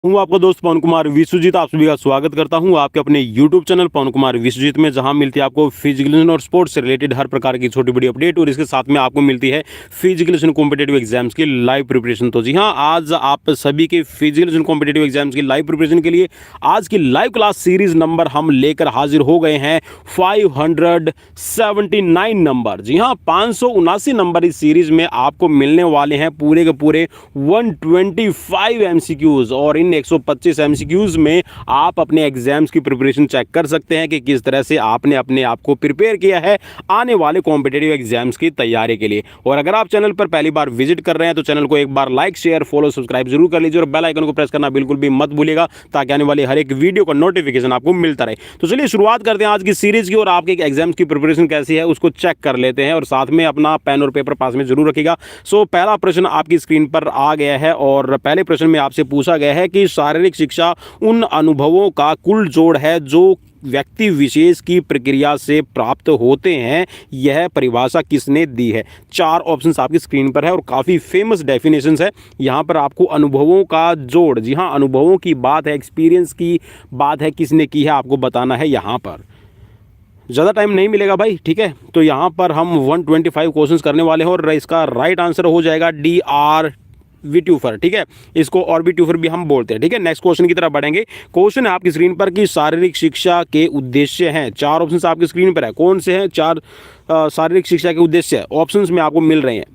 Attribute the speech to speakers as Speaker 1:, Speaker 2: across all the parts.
Speaker 1: हूँ आपका दोस्त पवन कुमार विश्वजीत। आप सभी का स्वागत करता हूँ आपके अपने YouTube चैनल पवन कुमार विश्वजीत में, जहां मिलती है आपको फिजिकल और स्पोर्ट्स से रिलेटेड हर प्रकार की छोटी बड़ी अपडेट, और इसके साथ में आपको मिलती है फिजिकल कॉम्पिटेटिव एग्जाम्स की लाइव प्रिपरेशन। तो जी हाँ, आज आप सभी के फिजिकल कॉम्पिटेटिव एग्जाम्स की लाइव प्रिपरेशन के लिए आज की लाइव क्लास सीरीज नंबर हम लेकर हाजिर हो गए हैं 579 नंबर। जी हाँ, 579 नंबर इस सीरीज में आपको मिलने वाले हैं पूरे के पूरे 125 MCQs, और इन 125 MCQs में आप अपने एग्जाम्स की प्रिपरेशन चेक कर सकते हैं कि किस तरह से आपने अपने आप को प्रिपेयर किया है आने वाले कॉम्पिटेटिव एग्जाम्स की तैयारी के लिए। और अगर आप चैनल पर पहली बार विजिट कर रहे हैं तो चैनल को एक बार लाइक शेयर फॉलो सब्सक्राइब जरूर कर लीजिए, और बेल आइकन को प्रेस करना बिल्कुल भी मत भूलिएगा ताकि आने वाली हर एक वीडियो का नोटिफिकेशन आपको मिलता रहे। तो चलिए शुरुआत करते हैं आज की सीरीज की, और आपके एग्जाम्स की प्रिपरेशन कैसी है उसको चेक कर लेते हैं, और साथ में अपना पेन और पेपर पास में जरूर रखिएगा। सो पहला प्रश्न आपकी स्क्रीन पर आ गया है, और पहले प्रश्न में आपसे पूछा गया है कि शारीरिक शिक्षा उन अनुभवों का कुल जोड़ है जो व्यक्ति विशेष की प्रक्रिया से प्राप्त होते हैं। यह परिभाषा किसने दी है? 4 ऑप्शंस आपकी स्क्रीन पर है, और काफ़ी फेमस डेफिनेशंस है यहाँ पर आपको अनुभवों का जोड़। जी हाँ, अनुभवों की बात है, एक्सपीरियंस की बात है, किसने की है आपको बताना है यहाँ पर। ज़्यादा टाइम नहीं मिलेगा भाई, ठीक है। तो यहाँ पर हम 125 क्वेश्चंस करने वाले हैं, और इसका राइट आंसर हो जाएगा DR विट्यूफर, ठीक है। इसको ऑर्बिट्यूफर भी हम बोलते हैं, ठीक है। नेक्स्ट क्वेश्चन की तरफ बढ़ेंगे। क्वेश्चन है आपकी स्क्रीन पर कि शारीरिक शिक्षा के उद्देश्य हैं। 4 ऑप्शंस आपकी स्क्रीन पर है, कौन से हैं 4 शारीरिक शिक्षा के उद्देश्य ऑप्शंस में आपको मिल रहे हैं।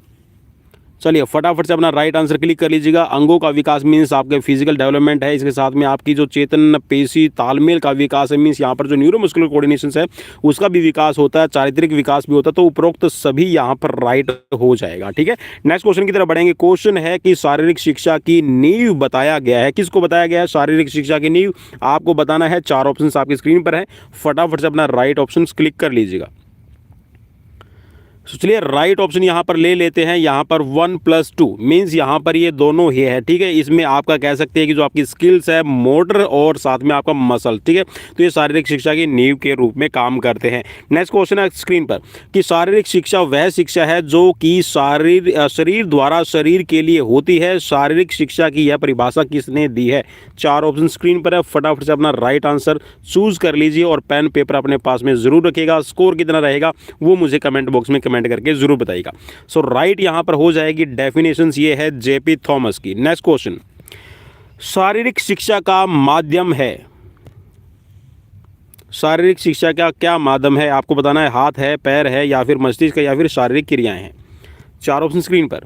Speaker 1: चलिए फटाफट से अपना राइट आंसर क्लिक कर लीजिएगा। अंगों का विकास मीन्स आपके फिजिकल डेवलपमेंट है, इसके साथ में आपकी जो चेतन पेशी तालमेल का विकास है, मीन्स यहाँ पर जो न्यूरोमस्कुलर कोऑर्डिनेशन है उसका भी विकास होता है, चारित्रिक विकास भी होता है। तो उपरोक्त सभी यहाँ पर राइट हो जाएगा, ठीक है। नेक्स्ट क्वेश्चन की तरफ बढ़ेंगे। क्वेश्चन है कि शारीरिक शिक्षा की नींव बताया गया है। किसको बताया गया है शारीरिक शिक्षा की नींव? आपको बताना है। 4 ऑप्शन आपकी स्क्रीन पर है, फटाफट से अपना राइट ऑप्शन क्लिक कर लीजिएगा। तो चलिए राइट ऑप्शन यहाँ पर ले लेते हैं। यहाँ पर 1+2 मीन्स यहाँ पर ये दोनों ही है, ठीक है। इसमें आपका कह सकते हैं कि जो आपकी स्किल्स है मोटर और साथ में आपका मसल, ठीक है। तो ये शारीरिक शिक्षा की नींव के रूप में काम करते हैं। नेक्स्ट क्वेश्चन है स्क्रीन पर कि शारीरिक शिक्षा वह शिक्षा है जो कि शरीर द्वारा शरीर के लिए होती है। शारीरिक शिक्षा की यह परिभाषा किसने दी है? 4 ऑप्शन स्क्रीन पर है, फटाफट से अपना राइट आंसर चूज कर लीजिए, और पेन पेपर अपने पास में जरूर रखिएगा। स्कोर कितना रहेगा वो मुझे कमेंट बॉक्स में कमेंट करके जरूर बताइएगा। सो राइट यहां पर हो जाएगी डेफिनेशंस, ये है JP थॉमस की। नेक्स्ट क्वेश्चन, शारीरिक शिक्षा का माध्यम है। शारीरिक शिक्षा का क्या माध्यम है आपको बताना है। हाथ है, पैर है, या फिर मस्तिष्क, या फिर शारीरिक क्रियाएं हैं। 4 ऑप्शन स्क्रीन पर,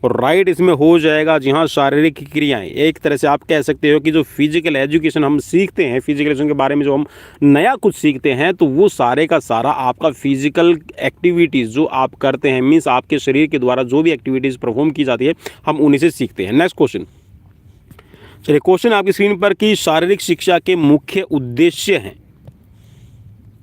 Speaker 1: और राइट इसमें हो जाएगा जी हाँ शारीरिक क्रियाएं। एक तरह से आप कह सकते हो कि जो फिजिकल एजुकेशन हम सीखते हैं, फिजिकल एजुकेशन के बारे में जो हम नया कुछ सीखते हैं, तो वो सारे का सारा आपका फिजिकल एक्टिविटीज़ जो आप करते हैं, मीन्स आपके शरीर के द्वारा जो भी एक्टिविटीज़ परफॉर्म की जाती है हम उन्हीं से सीखते हैं। नेक्स्ट क्वेश्चन, चलिए क्वेश्चन आपकी स्क्रीन पर कि शारीरिक शिक्षा के मुख्य उद्देश्य हैं।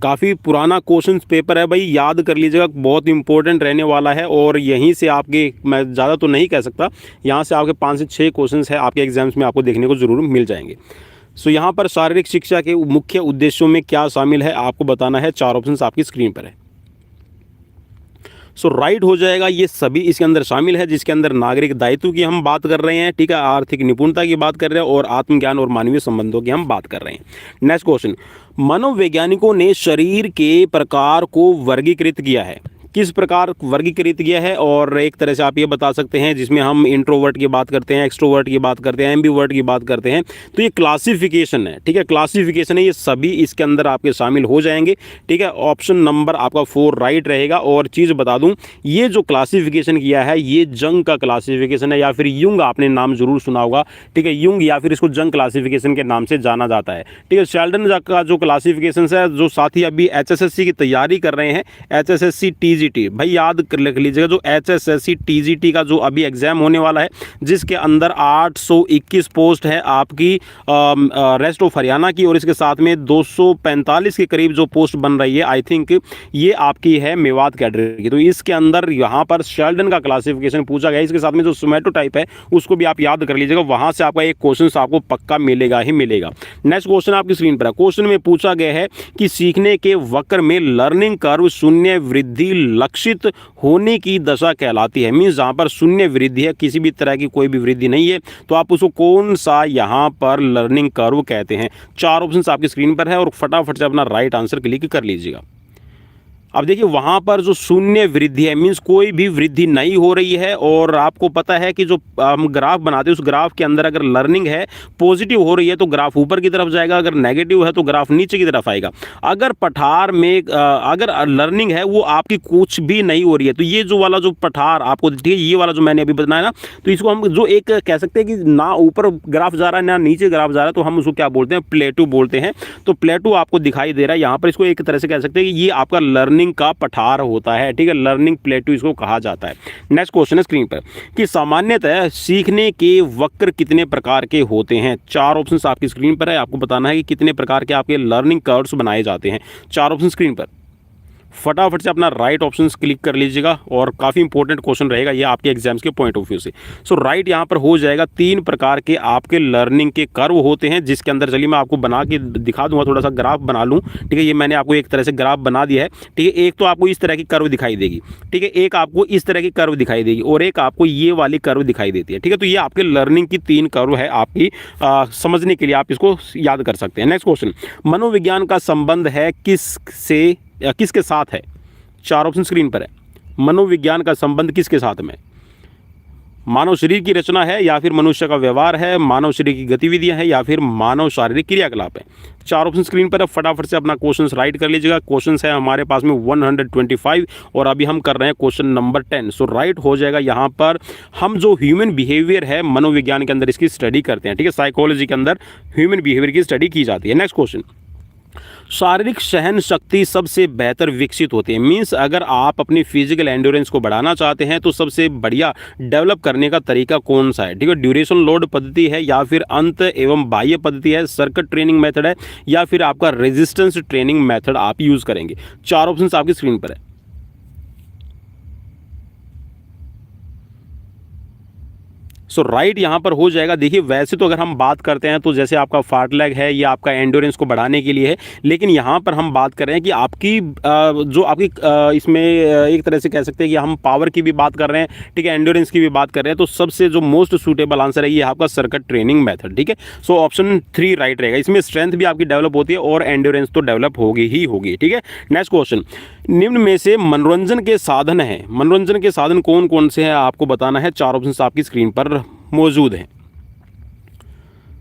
Speaker 1: काफ़ी पुराना क्वेश्चन पेपर है भाई, याद कर लीजिएगा, बहुत इंपॉर्टेंट रहने वाला है। और यहीं से आपके, मैं ज़्यादा तो नहीं कह सकता, यहाँ से आपके 5 से 6 क्वेश्चंस है आपके एग्जाम्स में आपको देखने को ज़रूर मिल जाएंगे। सो यहाँ पर शारीरिक शिक्षा के मुख्य उद्देश्यों में क्या शामिल है आपको बताना है। 4 ऑप्शन आपकी स्क्रीन पर है। सो राइट हो जाएगा, ये सभी इसके अंदर शामिल है, जिसके अंदर नागरिक दायित्व की हम बात कर रहे हैं, ठीक है, आर्थिक निपुणता की बात कर रहे हैं, और आत्मज्ञान और मानवीय संबंधों की हम बात कर रहे हैं। नेक्स्ट क्वेश्चन, मनोवैज्ञानिकों ने शरीर के प्रकार को वर्गीकृत किया है। किस प्रकार वर्गीकृत किया है? और एक तरह से आप ये बता सकते हैं, जिसमें हम इंट्रोवर्ट की बात करते हैं, एक्सट्रोवर्ट की बात करते हैं, एम्बीवर्ट की बात करते हैं। तो ये क्लासिफिकेशन है, ठीक है, क्लासिफिकेशन है, ये सभी इसके अंदर आपके शामिल हो जाएंगे, ठीक है। ऑप्शन नंबर आपका 4 राइट रहेगा। और चीज़ बता दूं, ये जो क्लासिफिकेशन किया है ये जंग का क्लासिफिकेशन है, या फिर युंग आपने नाम जरूर सुना होगा, ठीक है, युंग, या फिर इसको जंग क्लासिफिकेशन के नाम से जाना जाता है, ठीक है। शेल्डन का जो क्लासिफिकेशन है, जो साथी अभी HSSC की तैयारी कर रहे हैं, HSSC TGT, भाई याद कर लीजिएगा, जो HSSC TGT का जो अभी एग्जाम होने वाला है, जिसके अंदर 821 पोस्ट है आपकी रेस्ट ऑफ हरियाणा की, और इसके साथ में 245 के करीब जो पोस्ट बन रही है, आई थिंक ये आपकी है मेवात कैडर की। तो इसके अंदर यहाँ पर शेल्डन का क्लासिफिकेशन पूछा गया है, इसके साथ में जो सोमैटो टाइप है उसको भी आप याद कर लीजिएगा, वहां से आपका एक क्वेश्चन आपको पक्का मिलेगा ही मिलेगा। नेक्स्ट क्वेश्चन आपकी स्क्रीन पर है। क्वेश्चन में पूछा गया है कि सीखने के वक्र में लर्निंग कर्व शून्य, वृद्धि, लक्षित होने की दशा कहलाती है। मीन्स जहाँ पर शून्य वृद्धि है, किसी भी तरह की कोई भी वृद्धि नहीं है, तो आप उसको कौन सा यहाँ पर लर्निंग कर्व कहते हैं। 4 ऑप्शन आपकी स्क्रीन पर है और फटाफट से अपना राइट आंसर क्लिक कर लीजिएगा। अब देखिए वहाँ पर जो शून्य वृद्धि है, मीन्स कोई भी वृद्धि नहीं हो रही है, और आपको पता है कि जो हम ग्राफ बनाते हैं उस ग्राफ के अंदर अगर लर्निंग है पॉजिटिव हो रही है तो ग्राफ ऊपर की तरफ जाएगा, अगर नेगेटिव है तो ग्राफ नीचे की तरफ आएगा। अगर पठार में अगर लर्निंग है वो आपकी कुछ भी नहीं हो रही है, तो ये जो वाला जो पठार आपको ठीक है, ये वाला जो मैंने अभी बताया ना, तो इसको हम जो एक कह सकते हैं कि ना ऊपर ग्राफ जा रहा है ना नीचे ग्राफ जा रहा है, तो हम उसको क्या बोलते हैं, प्लेटू बोलते हैं। तो प्लेटू आपको दिखाई दे रहा है यहाँ पर, इसको एक तरह से कह सकते हैं कि ये आपका लर्निंग का पठार होता है, ठीक है, लर्निंग प्लेटू इसको कहा जाता है। नेक्स्ट क्वेश्चन है स्क्रीन पर कि सामान्यतः सीखने के वक्र कितने प्रकार के होते हैं। 4 ऑप्शंस आपकी स्क्रीन पर है, आपको बताना है कि कितने प्रकार के आपके लर्निंग कर्व्स बनाए जाते हैं। 4 ऑप्शन स्क्रीन पर, फटाफट से अपना राइट ऑप्शन क्लिक कर लीजिएगा, और काफ़ी इंपॉर्टेंट क्वेश्चन रहेगा ये आपके एग्जाम्स के पॉइंट ऑफ व्यू से। सो राइट यहाँ पर हो जाएगा 3 प्रकार के आपके लर्निंग के कर्व होते हैं, जिसके अंदर चलिए मैं आपको बना के दिखा दूंगा, थोड़ा सा ग्राफ बना लूँ, ठीक है। ये मैंने आपको एक तरह से ग्राफ बना दिया है, ठीक है। एक तो आपको इस तरह की कर्व दिखाई देगी, ठीक है, एक आपको इस तरह की कर्व दिखाई देगी, और एक आपको ये वाली कर्व दिखाई देती है, ठीक है। तो ये आपके लर्निंग की 3 कर्व है, आपकी समझने के लिए आप इसको याद कर सकते हैं। नेक्स्ट क्वेश्चन, मनोविज्ञान का संबंध है किसके साथ है। 4 ऑप्शन स्क्रीन पर है, मनोविज्ञान का संबंध किसके साथ में, मानव शरीर की रचना है, या फिर मनुष्य का व्यवहार है, मानव शरीर की गतिविधियां हैं, या फिर मानव शारीरिक क्रियाकलाप है। 4 ऑप्शन स्क्रीन पर है, फटाफट से अपना क्वेश्चन राइट कर लीजिएगा। क्वेश्चन है हमारे पास में 125, और अभी हम कर रहे हैं क्वेश्चन नंबर 10। सो राइट हो जाएगा यहाँ पर, हम जो ह्यूमन बिहेवियर है मनोविज्ञान के अंदर इसकी स्टडी करते हैं, ठीक है, साइकोलॉजी के अंदर ह्यूमन बिहेवियर की स्टडी की जाती है। नेक्स्ट क्वेश्चन, शारीरिक सहन शक्ति सबसे बेहतर विकसित होती है। मींस अगर आप अपनी फिजिकल एंड्योरेंस को बढ़ाना चाहते हैं तो सबसे बढ़िया डेवलप करने का तरीका कौन सा है, ठीक है। ड्यूरेशन लोड पद्धति है, या फिर अंत एवं बाह्य पद्धति है, सर्किट ट्रेनिंग मेथड है, या फिर आपका रेजिस्टेंस ट्रेनिंग मेथड आप यूज करेंगे। 4 ऑप्शन आपकी स्क्रीन पर है। सो राइट यहाँ पर हो जाएगा। देखिए वैसे तो अगर हम बात करते हैं तो जैसे आपका फार्टलैग है, ये आपका एंडोरेंस को बढ़ाने के लिए है, लेकिन यहाँ पर हम बात कर रहे हैं कि आपकी जो आपकी इसमें एक तरह से कह सकते हैं कि हम पावर की भी बात कर रहे हैं, ठीक है, एंडोरेंस की भी बात कर रहे हैं, तो सबसे जो मोस्ट सूटेबल आंसर है ये आपका सर्किट ट्रेनिंग मेथड, ठीक है। सो ऑप्शन 3 राइट रहेगा। इसमें स्ट्रेंथ भी आपकी डेवलप होती है और एंडोरेंस तो डेवलप होगी ही होगी, ठीक है। नेक्स्ट क्वेश्चन, निम्न में से मनोरंजन के साधन हैं, मनोरंजन के साधन कौन कौन से हैं आपको बताना है। 4 ऑप्शन आपकी स्क्रीन पर मौजूद हैं।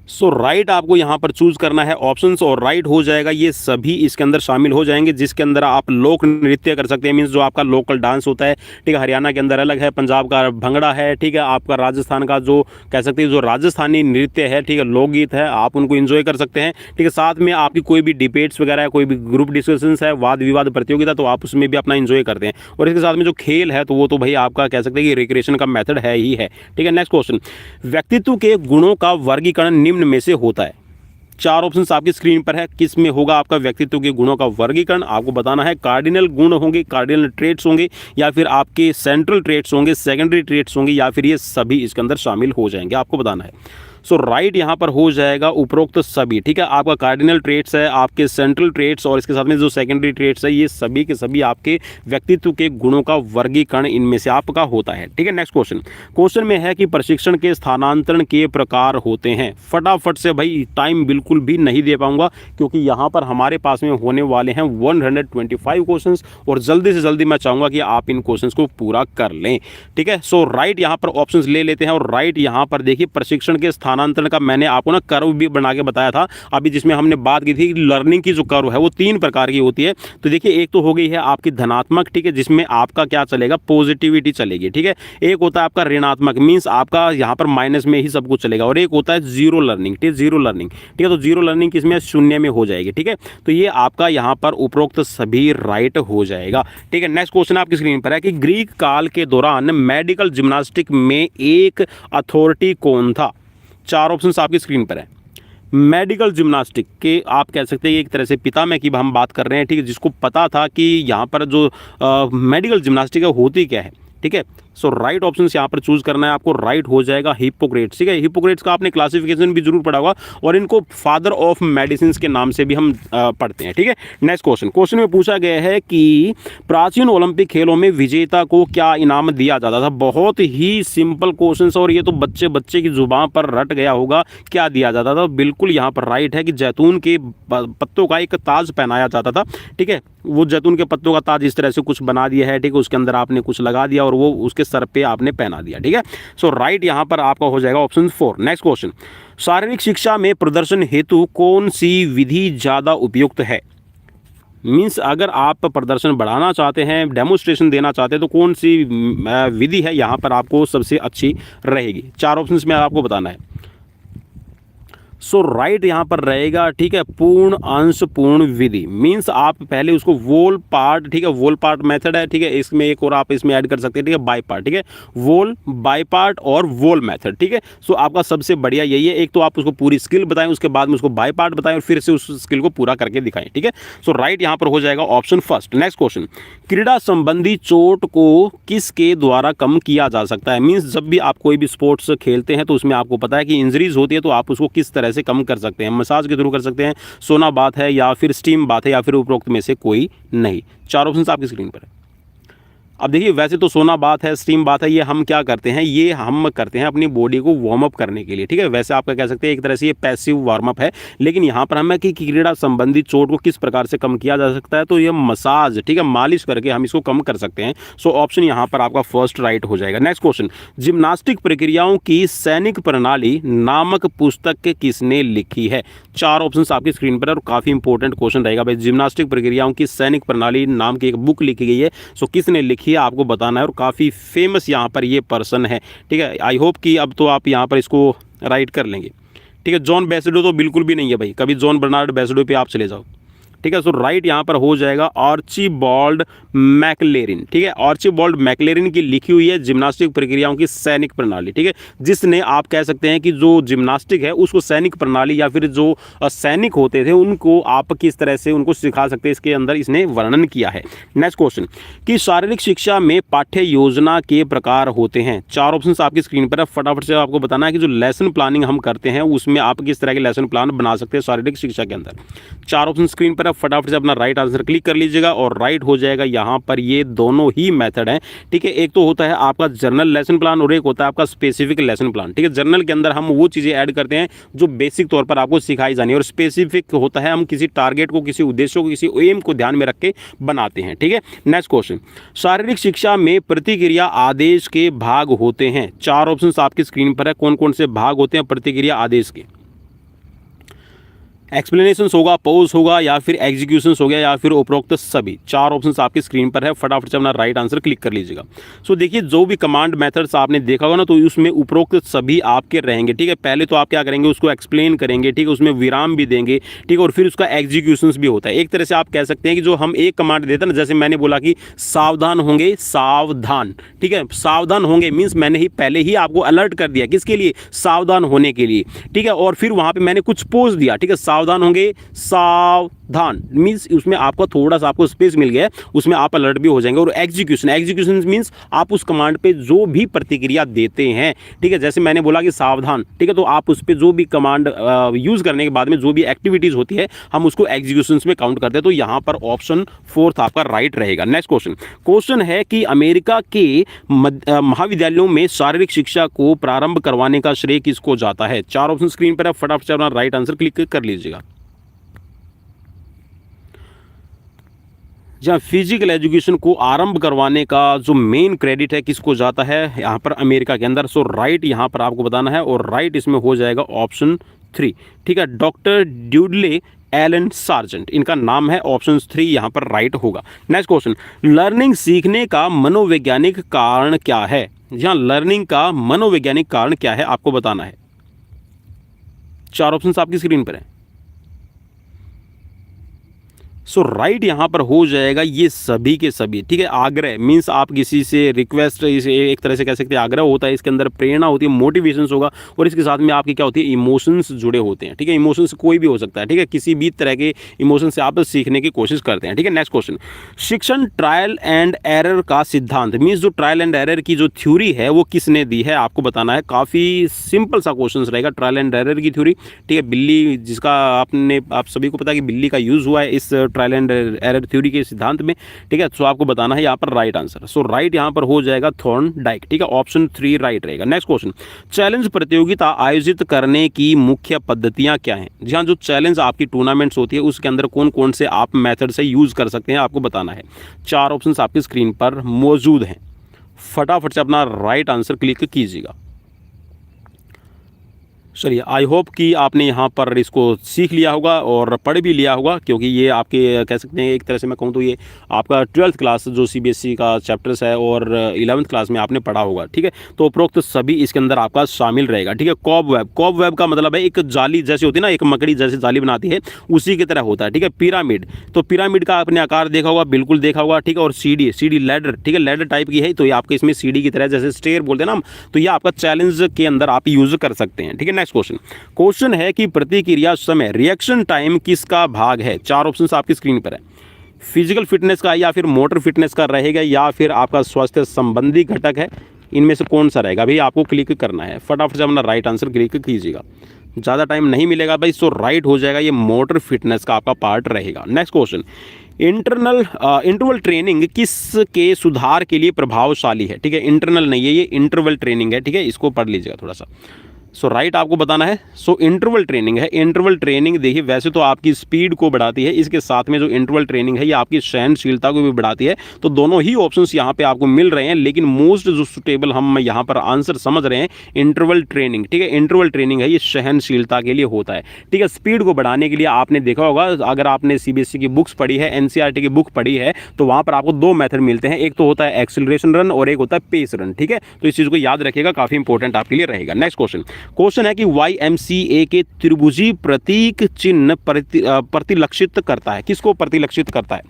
Speaker 1: सो राइट आपको यहाँ पर चूज करना है ऑप्शंस, और राइट हो जाएगा ये सभी इसके अंदर शामिल हो जाएंगे, जिसके अंदर आप लोक नृत्य कर सकते हैं, मीन्स जो आपका लोकल डांस होता है, ठीक है, हरियाणा के अंदर अलग है, पंजाब का भंगड़ा है, ठीक है, आपका राजस्थान का जो कह सकते हैं जो राजस्थानी नृत्य है, ठीक है, लोकगीत है, आप उनको एंजॉय कर सकते हैं, ठीक है। साथ में आपकी कोई भी डिबेट्स वगैरह है, कोई भी ग्रुप डिस्कशंस है, वाद विवाद प्रतियोगिता, तो आप उसमें भी अपना एंजॉय करते हैं, और इसके साथ में जो खेल है तो वो तो भाई आपका कह सकते हैं कि रिक्रिएशन का मेथड है ही है, ठीक है। नेक्स्ट क्वेश्चन, व्यक्तित्व के गुणों का वर्गीकरण निम्न में से होता है। 4 ऑप्शन आपकी स्क्रीन पर है, किस में होगा आपका व्यक्तित्व के गुणों का वर्गीकरण, आपको बताना है। कार्डिनल गुण होंगे, कार्डिनल ट्रेट्स होंगे, या फिर आपके सेंट्रल ट्रेट्स होंगे, सेकेंडरी ट्रेट्स होंगे, या फिर ये सभी इसके अंदर शामिल हो जाएंगे, आपको बताना है। सो राइट यहाँ पर हो जाएगा उपरोक्त सभी, ठीक है। आपका कार्डिनल ट्रेट्स है, आपके सेंट्रल ट्रेट्स, और इसके साथ में जो सेकेंडरी ट्रेट्स है, ये सभी के सभी आपके व्यक्तित्व के गुणों का वर्गीकरण इनमें से आपका होता है, ठीक है। नेक्स्ट क्वेश्चन में है कि प्रशिक्षण के स्थानांतरण के प्रकार होते हैं। फटाफट से भाई, टाइम बिल्कुल भी नहीं दे पाऊंगा क्योंकि यहाँ पर हमारे पास में होने वाले हैं 125 क्वेश्चन, और जल्दी से जल्दी मैं चाहूँगा कि आप इन क्वेश्चन को पूरा कर लें, ठीक है। सो राइट यहाँ पर ऑप्शन ले लेते हैं, और राइट यहाँ पर देखिए प्रशिक्षण के स्थानांतरण का मैंने आपको ना कर्व भी बना के बताया था अभी, जिसमें हमने बात की थी लर्निंग की जो कर्व है वो 3 प्रकार की होती है। तो देखिए एक तो हो गई है आपकी धनात्मक, ठीक है, जिसमें आपका क्या चलेगा, पॉजिटिविटी चलेगी, ठीक है। एक होता है आपका ऋणात्मक, मींस आपका यहाँ पर माइनस में ही सब कुछ चलेगा, और एक होता है जीरो लर्निंग, ठीक है, जीरो लर्निंग, ठीक है। तो जीरो लर्निंग किसमें, शून्य में हो जाएगी, ठीक है। तो ये आपका यहाँ पर उपरोक्त सभी राइट हो जाएगा, ठीक है। नेक्स्ट क्वेश्चन आपकी स्क्रीन पर है कि ग्रीक काल के दौरान मेडिकल जिम्नास्टिक में एक अथॉरिटी कौन था। 4 ऑप्शंस आपकी स्क्रीन पर है। मेडिकल जिम्नास्टिक के आप कह सकते हैं एक तरह से पितामह की हम बात कर रहे हैं, ठीक है, जिसको पता था कि यहाँ पर जो मेडिकल जिम्नास्टिक है होती क्या है, ठीक है। सो राइट ऑप्शन यहाँ पर चूज करना है आपको, राइट हो जाएगा हिप्पोक्रेट्स। ठीक है, हिप्पोक्रेट्स का आपने क्लासिफिकेशन भी जरूर पढ़ा होगा और इनको फादर ऑफ मेडिसिन के नाम से भी हम पढ़ते हैं। ठीक है, नेक्स्ट क्वेश्चन में पूछा गया है कि प्राचीन ओलंपिक खेलों में विजेता को क्या इनाम दिया जाता था। बहुत ही सिंपल क्वेश्चन और ये तो बच्चे की जुबान पर रट गया होगा। क्या दिया जाता था, बिल्कुल यहाँ पर राइट है कि जैतून के पत्तों का एक ताज पहनाया जाता था। ठीक है, वो जैतून के पत्तों का ताज इस तरह से कुछ बना दिया है। ठीक है, उसके अंदर आपने कुछ लगा दिया और वो उसके सर पे आपने पहना दिया। ठीक है, सो राइट यहाँ पर आपका हो जाएगा ऑप्शन 4। नेक्स्ट क्वेश्चन, शारीरिक शिक्षा में प्रदर्शन हेतु कौन सी विधि ज़्यादा उपयुक्त है। मीन्स अगर आप प्रदर्शन बढ़ाना चाहते हैं, डेमोन्स्ट्रेशन देना चाहते हैं, तो कौन सी विधि है यहाँ पर आपको सबसे अच्छी रहेगी। 4 ऑप्शंस में आपको बताना है। सो राइट यहाँ पर रहेगा, ठीक है, पूर्ण अंश पूर्ण विधि। मीन्स आप पहले उसको वोल पार्ट, ठीक है, वोल पार्ट मेथड है। ठीक है, इसमें एक और आप इसमें ऐड कर सकते हैं। ठीक है, बाय पार्ट। ठीक है, वोल, बाय पार्ट और वोल मेथड। ठीक है, सो आपका सबसे बढ़िया यही है। एक तो आप उसको पूरी स्किल बताएं, उसके बाद में उसको बाय पार्ट बताएं और फिर से उस स्किल को पूरा करके दिखाएं। ठीक है, सो राइट यहाँ पर हो जाएगा ऑप्शन फर्स्ट। नेक्स्ट क्वेश्चन, क्रीड़ा संबंधी चोट को किसके द्वारा कम किया जा सकता है। मीन्स जब भी आप कोई भी स्पोर्ट्स खेलते हैं तो उसमें आपको पता है कि इंजरीज होती है, तो आप उसको किस तरह से कम कर सकते हैं। मसाज के थ्रू कर सकते हैं, सोना बात है या फिर स्टीम बात है या फिर उपरोक्त में से कोई नहीं। 4 ऑप्शन आपकी स्क्रीन पर है। अब देखिए, वैसे तो सोना बात है, स्टीम बात है, ये हम क्या करते हैं, ये हम करते हैं अपनी बॉडी को वार्म अप करने के लिए। ठीक है, वैसे आप कह सकते हैं एक तरह से ये पैसिव वार्म अप है। लेकिन यहाँ पर हमें कि क्रीड़ा संबंधी चोट को किस प्रकार से कम किया जा सकता है, तो ये मसाज, ठीक है, मालिश करके हम इसको कम कर सकते हैं। सो ऑप्शन यहाँ पर आपका फर्स्ट राइट हो जाएगा। नेक्स्ट क्वेश्चन, जिम्नास्टिक प्रक्रियाओं की सैनिक प्रणाली नामक पुस्तक किसने लिखी है। 4 ऑप्शन आपकी स्क्रीन पर है और काफी इंपॉर्टेंट क्वेश्चन रहेगा भाई। जिम्नास्टिक प्रक्रियाओं की सैनिक प्रणाली नाम की एक बुक लिखी गई है। सो किसने लिखी है आपको बताना है और काफ़ी फेमस यहाँ पर ये पर्सन है। ठीक है, आई होप कि अब तो आप यहाँ पर इसको राइट कर लेंगे। ठीक है, जॉन बेसिडो तो बिल्कुल भी नहीं है भाई, कभी जॉन बर्नार्ड बेसिडो पे आप चले जाओ। ठीक है, सो राइट यहाँ पर हो जाएगा आर्चिबाल्ड मैकलेरिन। ठीक है, आर्चिबाल्ड मैकलेरिन की लिखी हुई है जिम्नास्टिक प्रक्रियाओं की सैनिक प्रणाली। ठीक है, जिसने आप कह सकते हैं कि जो जिम्नास्टिक है उसको सैनिक प्रणाली या फिर जो सैनिक होते थे उनको आप किस तरह से उनको सिखा सकते हैं, इसके अंदर इसने वर्णन किया है। नेक्स्ट क्वेश्चन, कि शारीरिक शिक्षा में पाठ्य योजना के प्रकार होते हैं। 4 ऑप्शन आपकी स्क्रीन पर है, फटाफट से आपको बताना है कि जो लेसन प्लानिंग हम करते हैं उसमें आप किस तरह के लेसन प्लान बना सकते हैं शारीरिक शिक्षा के अंदर। 4 ऑप्शन स्क्रीन पर, फटाफट से अपना राइट आंसर क्लिक कर लीजिएगा और राइट हो जाएगा यहाँ पर ये दोनों ही मेथड हैं। ठीक है, एक तो होता है आपका जर्नल लेसन प्लान और एक होता है आपका स्पेसिफिक लेसन प्लान। ठीक है, जर्नल के अंदर हम वो चीज़ें ऐड करते हैं जो बेसिक तौर पर आपको सिखाई जानी है और स्पेसिफिक होता है हम किसी टारगेट को, किसी उद्देश्य को, किसी एम को ध्यान में रख के बनाते हैं। ठीक है, नेक्स्ट क्वेश्चन, शारीरिक शिक्षा में प्रतिक्रिया आदेश के भाग होते हैं। 4 ऑप्शन आपकी स्क्रीन पर है, कौन कौन से भाग होते हैं प्रतिक्रिया आदेश के। एक्सप्लेनेशंस होगा, पोज होगा या फिर एग्जीक्यूशंस हो गया या फिर उपरोक्त सभी। 4 ऑप्शंस आपकी स्क्रीन पर है, फटाफट से अपना राइट आंसर क्लिक कर लीजिएगा। सो देखिए, जो भी कमांड मेथड्स आपने देखा होगा ना, तो उसमें उपरोक्त सभी आपके रहेंगे। ठीक है, पहले तो आप क्या करेंगे, उसको एक्सप्लेन करेंगे। ठीक है, उसमें विराम भी देंगे। ठीक है, और फिर उसका एग्जीक्यूशंस भी होता है। एक तरह से आप कह सकते हैं कि जो हम एक कमांड देते हैं ना, जैसे मैंने बोला कि सावधान होंगे, सावधान। ठीक है, सावधान होंगे मीन्स मैंने ही पहले ही आपको अलर्ट कर दिया, किसके लिए, सावधान होने के लिए। ठीक है, और फिर वहां पे मैंने कुछ पोज दिया। ठीक है, सावधान होंगे, सावधान मींस उसमें आपको थोड़ा सा आपको स्पेस मिल गया है, उसमें आप अलर्ट भी हो जाएंगे। और एग्जीक्यूशन मींस आप उस कमांड पे जो भी प्रतिक्रिया देते हैं। ठीक है, जैसे मैंने बोला कि सावधान, ठीक है, तो आप उस पे जो भी कमांड यूज करने के बाद में जो भी एक्टिविटीज होती है हम उसको एग्जीक्यूशन में काउंट करते हैं। तो यहां पर ऑप्शन 4 आपका राइट रहेगा। नेक्स्ट क्वेश्चन है कि अमेरिका के महाविद्यालयों में शारीरिक शिक्षा को प्रारंभ करवाने का श्रेय किसको जाता है। 4 ऑप्शन स्क्रीन पर है, फटाफट से अपना राइट आंसर क्लिक कर लीजिएगा। जहाँ फिजिकल एजुकेशन को आरंभ करवाने का जो मेन क्रेडिट है किसको जाता है, यहाँ पर अमेरिका के अंदर। सो राइट यहाँ पर आपको बताना है और राइट इसमें हो जाएगा ऑप्शन 3। ठीक है, डॉक्टर ड्यूडले एलन सार्जेंट इनका नाम है। ऑप्शन 3 यहाँ पर राइट होगा। नेक्स्ट क्वेश्चन, लर्निंग सीखने का मनोवैज्ञानिक कारण क्या है। यहाँ लर्निंग का मनोवैज्ञानिक कारण क्या है आपको बताना है। 4 ऑप्शन आपकी स्क्रीन पर है। सो राइट यहाँ पर हो जाएगा ये सभी के सभी, ठीक है। आग्रह मीन्स आप किसी से रिक्वेस्ट, इसे एक तरह से कह सकते हैं आग्रह होता है, इसके अंदर प्रेरणा होती है, मोटिवेशंस होगा, और इसके साथ में आपकी क्या होती है, इमोशंस जुड़े होते हैं, ठीक है। इमोशंस कोई भी हो सकता है, ठीक है, किसी भी तरह के इमोशन से आप सीखने की कोशिश करते हैं, ठीक है। नेक्स्ट क्वेश्चन, शिक्षण ट्रायल एंड एरर का सिद्धांत मीन्स जो ट्रायल एंड एरर की जो थ्योरी है वो किसने दी है, आपको बताना है। काफ़ी सिंपल सा क्वेश्चन रहेगा, ट्रायल एंड एरर की थ्योरी, ठीक है। बिल्ली, जिसका आप सभी को पता है कि बिल्ली का यूज़ हुआ है इस ट्रायल एंड एरर थ्योरी के सिद्धांत में, ठीक है। सो आपको बताना है यहाँ पर राइट आंसर। सो राइट यहाँ पर हो जाएगा थॉर्नडाइक, ठीक है, ऑप्शन 3 राइट रहेगा। नेक्स्ट क्वेश्चन, चैलेंज प्रतियोगिता आयोजित करने की मुख्य पद्धतियाँ क्या हैं। जी हाँ, जो चैलेंज आपकी टूर्नामेंट्स होती है उसके अंदर कौन कौन से आप मेथड से यूज़ कर सकते हैं आपको बताना है। 4 ऑप्शंस आपकी स्क्रीन पर मौजूद हैं, फटाफट से अपना राइट आंसर क्लिक कीजिएगा। चलिए, आई होप कि आपने यहाँ पर इसको सीख लिया होगा और पढ़ भी लिया होगा, क्योंकि ये आपके कह सकते हैं एक तरह से मैं कहूँ तो ये आपका 12th क्लास जो CBSE का चैप्टर्स है और 11th क्लास में आपने पढ़ा होगा, ठीक है। तो उपरोक्त सभी इसके अंदर आपका शामिल रहेगा, ठीक है। कॉब वेब का मतलब है एक जाली जैसी होती है ना, एक मकड़ी जैसी जाली बनाती है, उसी की तरह होता है, ठीक है। पिरामिड, तो पिरामिड का आपने आकार देखा होगा, बिल्कुल देखा होगा, ठीक है। और सीढ़ी लैडर, ठीक है, लैडर टाइप की है, तो ये आपके इसमें सीढ़ी की तरह जैसे स्टेयर बोलते हैं ना हम, तो ये आपका चैलेंज के अंदर आप यूज़ कर सकते हैं, ठीक है। नेक्स्ट क्वेश्चन है कि प्रतिक्रिया समय रिएक्शन टाइम किसका भाग है। 4 ऑप्शंस आपकी स्क्रीन पर है, फिजिकल फिटनेस का या फिर मोटर फिटनेस का रहेगा या फिर आपका स्वास्थ्य संबंधी घटक है, इनमें से कौन सा रहेगा भाई, आपको क्लिक करना है। फटाफट से अपना राइट आंसर क्लिक कीजिएगा, ज़्यादा टाइम नहीं मिलेगा भाई। सो राइट हो जाएगा ये मोटर फिटनेस का आपका पार्ट रहेगा। नेक्स्ट क्वेश्चन, इंटरवल ट्रेनिंग किस के सुधार के लिए प्रभावशाली है, ठीक है। इंटरनल नहीं है, ये इंटरवल ट्रेनिंग है, ठीक है, इसको पढ़ लीजिएगा थोड़ा सा। सो राइट आपको बताना है। सो इंटरवल ट्रेनिंग है, इंटरवल ट्रेनिंग देखिए वैसे तो आपकी स्पीड को बढ़ाती है, इसके साथ में जो इंटरवल ट्रेनिंग है ये आपकी सहनशीलता को भी बढ़ाती है। तो दोनों ही ऑप्शंस यहाँ पे आपको मिल रहे हैं, लेकिन मोस्ट जो सुटेबल हम यहाँ पर आंसर समझ रहे हैं इंटरवल ट्रेनिंग, ठीक है। इंटरवल ट्रेनिंग है ये सहनशीलता के लिए होता है, ठीक है। स्पीड को बढ़ाने के लिए आपने देखा होगा, अगर आपने CBSE की बुक्स पढ़ी है, NCERT की बुक पढ़ी है, तो वहाँ पर आपको 2 मेथड मिलते हैं, एक तो होता है एक्सेलरेशन रन और एक होता है पेस रन, ठीक है। तो इस चीज़ को याद रखिएगा, काफ़ी इंपॉर्टेंट आपके लिए रहेगा। नेक्स्ट क्वेश्चन है कि YMCA के त्रिभुजी प्रतीक चिन्ह प्रतिलक्षित करता है, किसको प्रतिलक्षित करता है,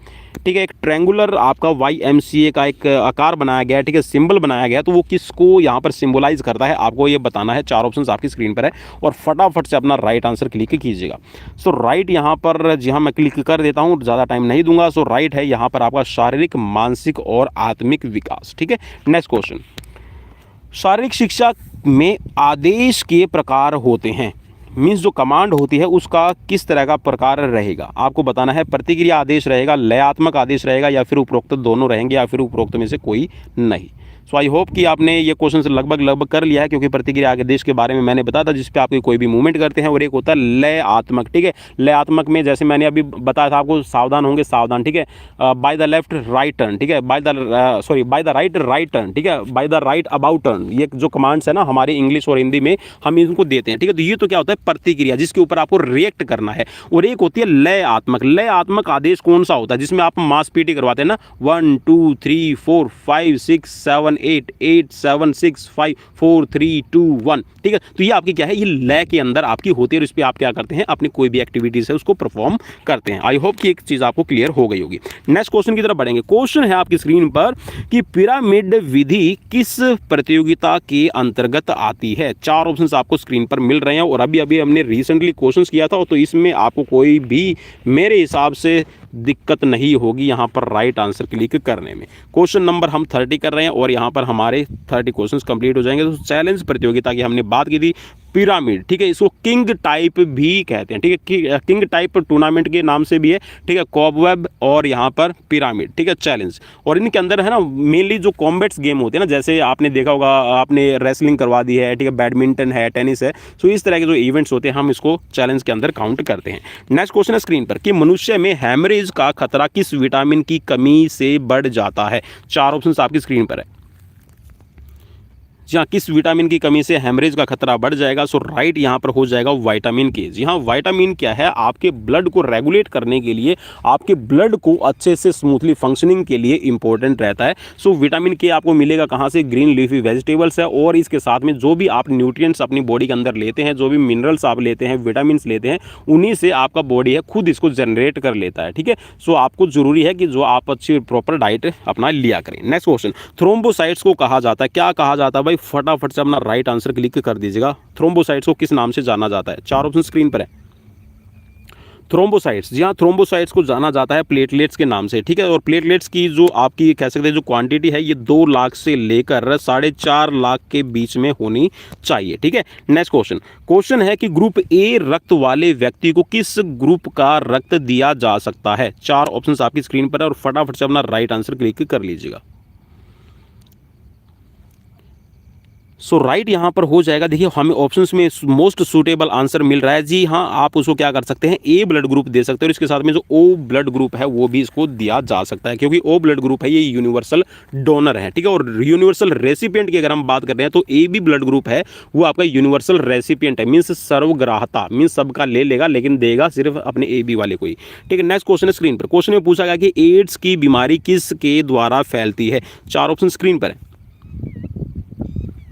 Speaker 1: ठीक है। एक ट्रायंगुलर आपका YMCA का एक आकार बनाया गया है, ठीक है, सिंबल बनाया गया है, तो वो किसको यहाँ पर सिंबलाइज करता है आपको ये बताना है। 4 ऑप्शंस आपकी स्क्रीन पर है और फटाफट से अपना राइट आंसर क्लिक कीजिएगा। सो राइट यहाँ पर, जी हाँ, मैं क्लिक कर देता हूँ, ज़्यादा टाइम नहीं दूंगा। सो राइट है यहाँ पर आपका शारीरिक, मानसिक और आत्मिक विकास, ठीक है। नेक्स्ट क्वेश्चन, शारीरिक शिक्षा में आदेश के प्रकार होते हैं, मीन्स जो कमांड होती है उसका किस तरह का प्रकार रहेगा आपको बताना है। प्रतिक्रिया आदेश रहेगा, लयात्मक आदेश रहेगा, या फिर उपरोक्त दोनों रहेंगे, या फिर उपरोक्त में से कोई नहीं। सो आई होप कि आपने ये क्वेश्चन लगभग कर लिया है, क्योंकि प्रतिक्रिया आदेश के बारे में मैंने बताया था, जिस पे आप कोई भी मूवमेंट करते हैं, और एक होता है लयात्मक, ठीक है। लयात्मक में जैसे मैंने अभी बताया था आपको, सावधान होंगे, सावधान, ठीक है, by the left right turn, ठीक है, बाय द राइट टर्न, ठीक है, by the right about turn, ये जो कमांड्स है ना हमारे इंग्लिश और हिंदी में हम इनको देते हैं, ठीक है। तो ये तो क्या होता है प्रतिक्रिया, जिसके ऊपर आपको रिएक्ट करना है। और एक होती है लयात्मक। लयात्मक आदेश कौन सा होता है, जिसमें आप मास पीटी करवाते हैं ना, 1 2 3 4 5 6 7 8 8 7 6 5 4 3 2 1, ठीक है। तो ये आपकी क्या है, ये लय के अंदर आपकी होती है, और इस पर आप क्या करते हैं, अपनी कोई भी एक्टिविटीज है उसको परफॉर्म करते हैं। आई होप कि एक चीज आपको क्लियर हो गई होगी। नेक्स्ट क्वेश्चन की तरफ बढ़ेंगे। क्वेश्चन है आपकी स्क्रीन पर कि पिरामिड विधि किस प्रतियोगिता के अंतर्गत आती है। 4 ऑप्शंस आपको स्क्रीन पर मिल रहे हैं, और अभी हमने रिसेंटली क्वेश्चंस किया था, तो इसमें आपको कोई भी मेरे हिसाब से दिक्कत नहीं होगी यहाँ पर राइट आंसर क्लिक करने में। क्वेश्चन नंबर हम 30 कर रहे हैं, और यहाँ पर हमारे 30 क्वेश्चंस कंप्लीट हो जाएंगे। तो चैलेंज प्रतियोगिता की हमने बात की थी, पिरामिड, ठीक है, इसको किंग टाइप भी कहते हैं, ठीक है, किंग टाइप टूर्नामेंट के नाम से भी है, ठीक है, कॉबवेब और यहाँ पर पिरामिड, ठीक है, चैलेंज। और इनके अंदर है ना मेनली जो कॉम्बैट्स गेम होते हैं ना, जैसे आपने देखा होगा, आपने रेसलिंग करवा दी है, ठीक है, बैडमिंटन है, टेनिस है, सो इस तरह के जो इवेंट्स होते हैं हम इसको चैलेंज के अंदर काउंट करते हैं। नेक्स्ट क्वेश्चन है स्क्रीन पर कि मनुष्य में हैमरेज का खतरा किस विटामिन की कमी से बढ़ जाता है। 4 ऑप्शन आपकी स्क्रीन पर है। जी हाँ, किस विटामिन की कमी से हेमरेज का खतरा बढ़ जाएगा? सो राइट यहाँ पर हो जाएगा विटामिन के। जी हाँ, विटामिन क्या है? आपके ब्लड को रेगुलेट करने के लिए, आपके ब्लड को अच्छे से स्मूथली फंक्शनिंग के लिए इंपॉर्टेंट रहता है। सो विटामिन के आपको मिलेगा कहाँ से? ग्रीन लीफी वेजिटेबल्स है, और इसके साथ में जो भी आप न्यूट्रिएंट्स अपनी बॉडी के अंदर लेते हैं, जो भी मिनरल्स आप लेते हैं, विटामिन लेते हैं, उन्हीं से आपका बॉडी है खुद इसको जनरेट कर लेता है। ठीक है, सो आपको जरूरी है कि जो आप अच्छी प्रॉपर डाइट अपना लिया करें। नेक्स्ट क्वेश्चन, थ्रोम्बोसाइट्स को कहा जाता है, क्या कहा जाता है भाई? फटाफट से अपना राइट आंसर क्लिक कर दीजिएगा। थ्रोम्बोसाइट्स को किस नाम से जाना जाता है? 4 ऑप्शन स्क्रीन पर है। थ्रोम्बोसाइट्स, जी हाँ, थ्रोम्बोसाइट्स को जाना जाता है प्लेटलेट्स के नाम से। ठीक है, और प्लेटलेट्स की जो आपकी कह सकते हैं जो क्वांटिटी है, ये 2 लाख से लेकर 4.5 लाख के बीच में होनी चाहिए। ठीक है, नेक्स्ट क्वेश्चन है कि ग्रुप ए रक्त वाले व्यक्ति को किस ग्रुप का रक्त दिया जा सकता है? 4 ऑप्शन आपकी स्क्रीन पर है, और फटाफट से अपना राइट आंसर क्लिक कर लीजिएगा। सो राइट यहाँ पर हो जाएगा, देखिए हमें ऑप्शंस में मोस्ट सूटेबल आंसर मिल रहा है। जी हाँ, आप उसको क्या कर सकते हैं? ए ब्लड ग्रुप दे सकते हैं, और इसके साथ में जो ओ ब्लड ग्रुप है वो भी इसको दिया जा सकता है, क्योंकि ओ ब्लड ग्रुप है ये यूनिवर्सल डोनर है। ठीक है, और यूनिवर्सल रेसिपिएंट की अगर हम बात कर रहे हैं तो ए बी ब्लड ग्रुप है वो आपका यूनिवर्सल रेसिपिएंट है, मीन्स सर्वग्राहता, मीन्स सबका ले लेगा लेकिन देगा सिर्फ अपने ए बी वाले को ही। ठीक है, नेक्स्ट क्वेश्चन है स्क्रीन पर। क्वेश्चन में पूछा गया कि एड्स की बीमारी किसके द्वारा फैलती है? 4 ऑप्शन स्क्रीन पर है।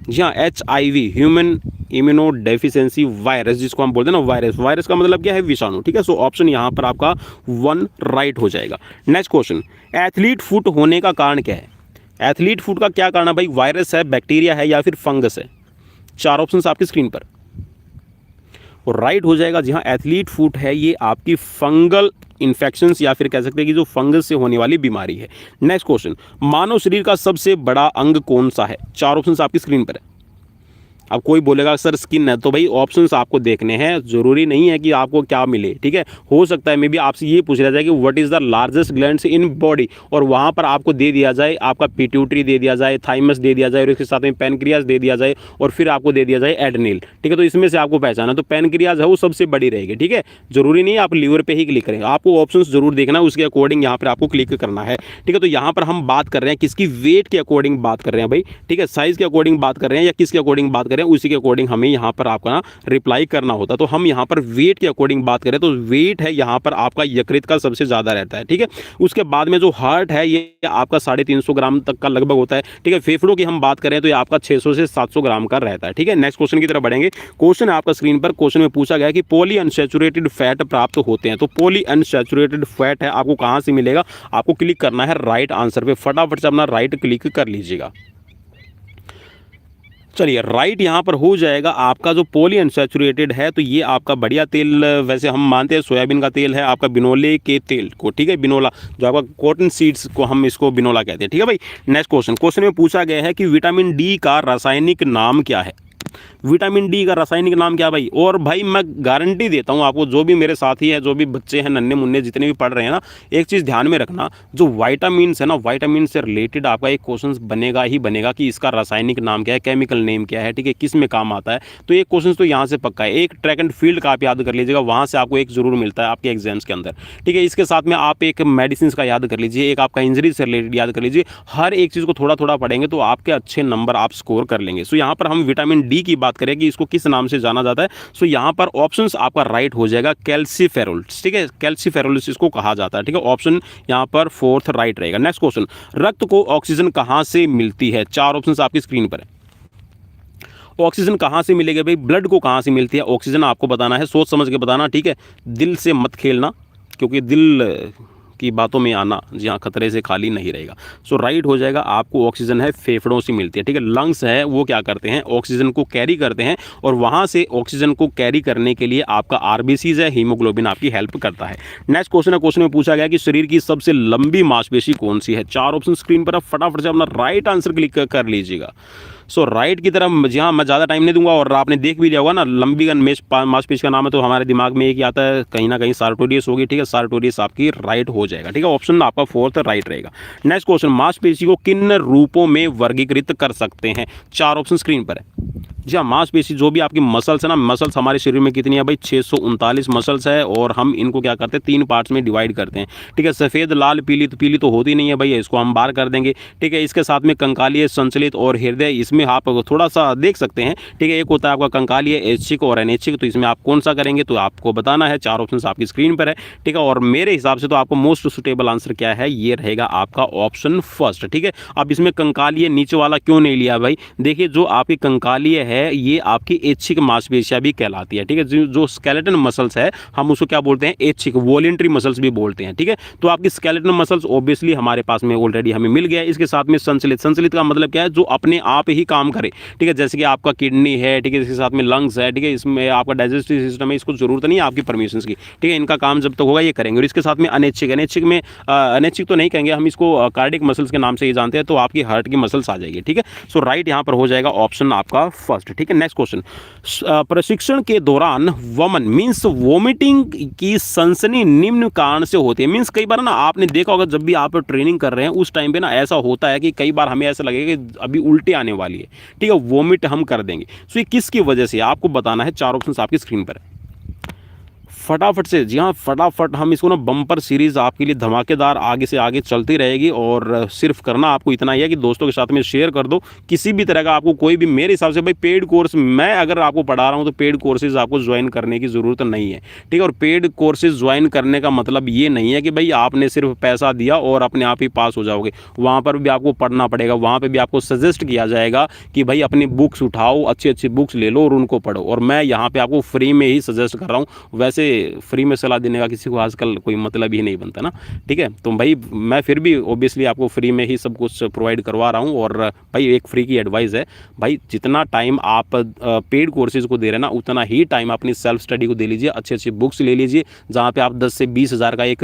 Speaker 1: जी हाँ, HIV, human immuno deficiency virus, जिसको हम बोलते हैं ना वायरस। वायरस का मतलब क्या है? विषाणु। ठीक है, सो ऑप्शन यहाँ पर आपका 1 राइट हो जाएगा। नेक्स्ट क्वेश्चन, एथलीट फुट होने का कारण क्या है? एथलीट फुट का क्या कारण है भाई? वायरस है, बैक्टीरिया है, या फिर फंगस है? 4 ऑप्शन आपकी स्क्रीन पर, और राइट हो जाएगा। जी हाँ, एथलीट फुट है ये आपकी फंगल इन्फेक्शंस, या फिर कह सकते हैं कि जो फंगस से होने वाली बीमारी है। नेक्स्ट क्वेश्चन, मानव शरीर का सबसे बड़ा अंग कौन सा है? 4 ऑप्शन आपकी स्क्रीन पर है। अब कोई बोलेगा सर स्किन है, तो भाई ऑप्शंस आपको देखने हैं, जरूरी नहीं है कि आपको क्या मिले। ठीक है, हो सकता है मे बी आपसे ये पूछ रहा जाए कि what is the largest glands in body, और वहां पर आपको दे दिया जाए आपका पिट्यूटरी दे दिया जाए, थाइमस दे दिया जाए, और इसके साथ में पेनक्रियाज दे दिया जाए, और फिर आपको दे दिया जाए एडनिल। ठीक है, तो इसमें से आपको पहचाना, तो पेनक्रियाज है वो सबसे बड़ी रहेगी। ठीक है, जरूरी नहीं है आप लीवर पे ही क्लिक करें, आपको ऑप्शन जरूर देखना, उसके अकॉर्डिंग यहाँ पर आपको क्लिक करना है। ठीक है, तो यहाँ पर हम बात कर रहे हैं किसकी? वेट के अकॉर्डिंग बात कर रहे हैं भाई। ठीक है, साइज के अकॉर्डिंग बात कर रहे हैं या किसके अकॉर्डिंग बात कर रहे हैं, उसी के अकॉर्डिंग हमें यहाँ पर आपका रिप्लाई करना होता है। तो हम यहाँ पर वेट के अकॉर्डिंग बात करें तो वेट है यहाँ पर आपका यकृत का सबसे ज्यादा रहता है। ठीक है, उसके बाद में जो हार्ट है ये आपका 350 ग्राम तक का लगभग होता है। ठीक है, फेफड़ों की हम बात करें तो ये आपका 600 से 700 ग्राम का रहता है। ठीक है, नेक्स्ट क्वेश्चन की तरफ बढ़ेंगे। क्वेश्चन है आपका स्क्रीन पर। क्वेश्चन में पूछा गया कि पॉली अनसैचुरेटेड फैट प्राप्त होते हैं, तो पॉली अनसैचुरेटेड फैट है आपको कहां से मिलेगा? आपको क्लिक करना है राइट आंसर पे, फटाफट से अपना राइट क्लिक कर लीजिएगा। चलिए, राइट यहाँ पर हो जाएगा आपका जो पॉली अनसैचुरेटेड है, तो ये आपका बढ़िया तेल, वैसे हम मानते हैं सोयाबीन का तेल है, आपका बिनोले के तेल को। ठीक है, बिनोला जो आपका कॉटन सीड्स को हम इसको बिनोला कहते हैं। ठीक है भाई, नेक्स्ट क्वेश्चन में पूछा गया है कि विटामिन डी का रासायनिक नाम क्या है? विटामिन डी का रासायनिक नाम क्या भाई? और भाई मैं गारंटी देता हूं आपको, जो भी मेरे साथी हैं, जो भी बच्चे हैं, नन्हे मुन्ने जितने भी पढ़ रहे हैं ना, एक चीज़ ध्यान में रखना, जो विटामिन है ना, विटामिन से रिलेटेड आपका एक क्वेश्चन बनेगा ही बनेगा कि इसका रासायनिक नाम क्या है, केमिकल नेम क्या है। ठीक है, किस में काम आता है, तो एक क्वेश्चन तो यहाँ से पक्का है। एक ट्रैक एंड फील्ड का आप याद कर लीजिएगा, वहाँ से आपको एक जरूर मिलता है आपके एग्जाम्स के अंदर। ठीक है, इसके साथ में आप एक मेडिसिन का याद कर लीजिए, एक आपका इंजरी से रिलेटेड याद कर लीजिए। हर एक चीज़ को थोड़ा थोड़ा पढ़ेंगे तो आपके अच्छे नंबर आप स्कोर कर लेंगे। सो यहाँ पर हम विटामिन डी की बात करें कि इसको किस नाम से जाना जाता है, सो यहां पर ऑप्शंस आपका राइट हो जाएगा कैल्सीफेरोल्स। ठीक है, कैल्सीफेरोल्स इसको कहा जाता है। ठीक है, ऑप्शन यहां पर 4th राइट रहेगा। नेक्स्ट क्वेश्चन, रक्त को ऑक्सीजन कहां से मिलती है? 4 ऑप्शंस आपकी स्क्रीन पर है। ऑक्सीजन कहां से मिलेगी भाई? ब्लड को कहां से मिलती है ऑक्सीजन, आपको बताना है, सोच समझ के बताना। ठीक है, दिल से मत खेलना, क्योंकि दिल की बातों में आना जी हाँ खतरे से खाली नहीं रहेगा। सो राइट हो जाएगा, आपको ऑक्सीजन है फेफड़ों से मिलती है। ठीक है, लंग्स है वो क्या करते हैं? ऑक्सीजन को कैरी करते हैं, और वहां से ऑक्सीजन को कैरी करने के लिए आपका आरबीसीज है, हीमोग्लोबिन आपकी हेल्प करता है। नेक्स्ट क्वेश्चन है, क्वेश्चन में पूछा गया कि शरीर की सबसे लंबी मांसपेशी कौन सी है? 4 ऑप्शन स्क्रीन पर, फटाफट से अपना राइट आंसर क्लिक कर लीजिएगा। सो राइट की तरफ, जी हाँ, मैं ज़्यादा टाइम नहीं दूंगा, और आपने देख भी लिया होगा ना, लंबी मांसपेशी का नाम है, तो हमारे दिमाग में एक ही आता है, कहीं ना कहीं सार्टोरियस होगी। ठीक है, सार्टोरियस आपकी राइट हो जाएगा। ठीक है, ऑप्शन आपका 4th राइट रहेगा। नेक्स्ट क्वेश्चन, मांसपेशी को किन रूपों में वर्गीकृत कर सकते हैं? 4 ऑप्शन स्क्रीन पर है। जी हाँ, मांसपेशी जो भी आपकी मसल्स है ना, मसल्स हमारे शरीर में कितनी है भाई, 639 मसल्स है और हम इनको क्या करते हैं, 3 पार्ट्स में डिवाइड करते हैं। ठीक है, सफ़ेद, लाल, पीली, तो पीली तो होती नहीं है भैया, इसको हम बाहर कर देंगे। ठीक है, इसके साथ में कंकालीय, संचलित और हृदय, इसमें आप थोड़ा सा देख सकते हैं। ठीक है, एक होता है आपका कंकालीय, ऐच्छिक और अनैच्छिक, तो इसमें आप कौन सा करेंगे तो आपको बताना है। 4 ऑप्शन आपकी स्क्रीन पर है। ठीक है, और मेरे हिसाब से तो आपको मोस्ट सुटेबल आंसर क्या है, ये रहेगा आपका ऑप्शन फर्स्ट। ठीक है, अब इसमें कंकालीय नीचे वाला क्यों नहीं लिया भाई, देखिए जो आपकी कंकालीय है ये आपकी ऐच्छिक मांसपेशियां भी कहलाती है। ठीक है, जो स्केलेटन मसल्स है हम उसको क्या बोलते हैं, ऐच्छिक, वॉलेंट्री मसल्स भी बोलते हैं। ठीक है, तो आपकी स्केलेटन मसल्स ऑब्वियसली हमारे पास में ऑलरेडी हमें मिल गया है। इसके साथ में संचलित, संचलित का मतलब क्या है, जो अपने आप ही काम करे। ठीक है, जैसे कि आपका किडनी है, ठीक है, इसके साथ में लंग्स है, ठीक है, इसमें आपका डाइजेस्टिव सिस्टम है, इसको जरूरत नहीं है आपकी परमिशन की। ठीक है, इनका काम जब तक होगा ये करेंगे। और इसके साथ में अनैच्छिक, अनैच्छिक में अनैच्छिक तो नहीं कहेंगे हम इसको, कार्डिक मसल्स के नाम से ही जानते हैं, तो आपकी हार्ट की मसल्स आ जाएगी। ठीक है, सो राइट यहाँ पर हो जाएगा ऑप्शन आपका फर्स्ट। ठीक है, नेक्स्ट क्वेश्चन, प्रशिक्षण के दौरान वमन मींस वोमिटिंग की सनसनी निम्न कारण से होती है। मींस कई बार ना आपने देखा होगा जब भी आप ट्रेनिंग कर रहे हैं उस टाइम पे ना ऐसा होता है कि कई बार हमें ऐसा लगेगा कि अभी उल्टी आने वाली है। ठीक है, वोमिट हम कर देंगे। सो ये किसकी वजह से आपको बताना है। 4 ऑप्शन आपकी स्क्रीन पर है। फटाफट से, जी हाँ फटाफट हम इसको ना, बम्पर सीरीज आपके लिए धमाकेदार आगे से आगे चलती रहेगी। और सिर्फ करना आपको इतना ही है कि दोस्तों के साथ में शेयर कर दो। किसी भी तरह का आपको कोई भी, मेरे हिसाब से भाई पेड कोर्स मैं अगर आपको पढ़ा रहा हूँ तो पेड कोर्सेज आपको ज्वाइन करने की ज़रूरत नहीं है। ठीक है, और पेड कोर्सेज ज्वाइन करने का मतलब ये नहीं है कि भाई आपने सिर्फ पैसा दिया और अपने आप ही पास हो जाओगे। वहाँ पर भी आपको पढ़ना पड़ेगा, वहाँ पर भी आपको सजेस्ट किया जाएगा कि भाई अपनी बुक्स उठाओ, अच्छी अच्छी बुक्स ले लो और उनको पढ़ो। और मैं यहाँ पर आपको फ्री में ही सजेस्ट कर रहा हूँ। वैसे फ्री में सलाह देने का किसी को आजकल कोई मतलब ही नहीं बनता ना। ठीक है, तो भाई मैं फिर भी ऑब्वियसली आपको फ्री में ही सब कुछ प्रोवाइड करवा रहा हूँ। और भाई एक फ्री की एडवाइस है, भाई जितना टाइम आप पेड कोर्सेज को दे रहे हैं ना, उतना ही टाइम अपनी सेल्फ स्टडी को दे लीजिए। अच्छी अच्छी बुक्स ले लीजिए। जहाँ पे आप 10 से 20 हज़ार का एक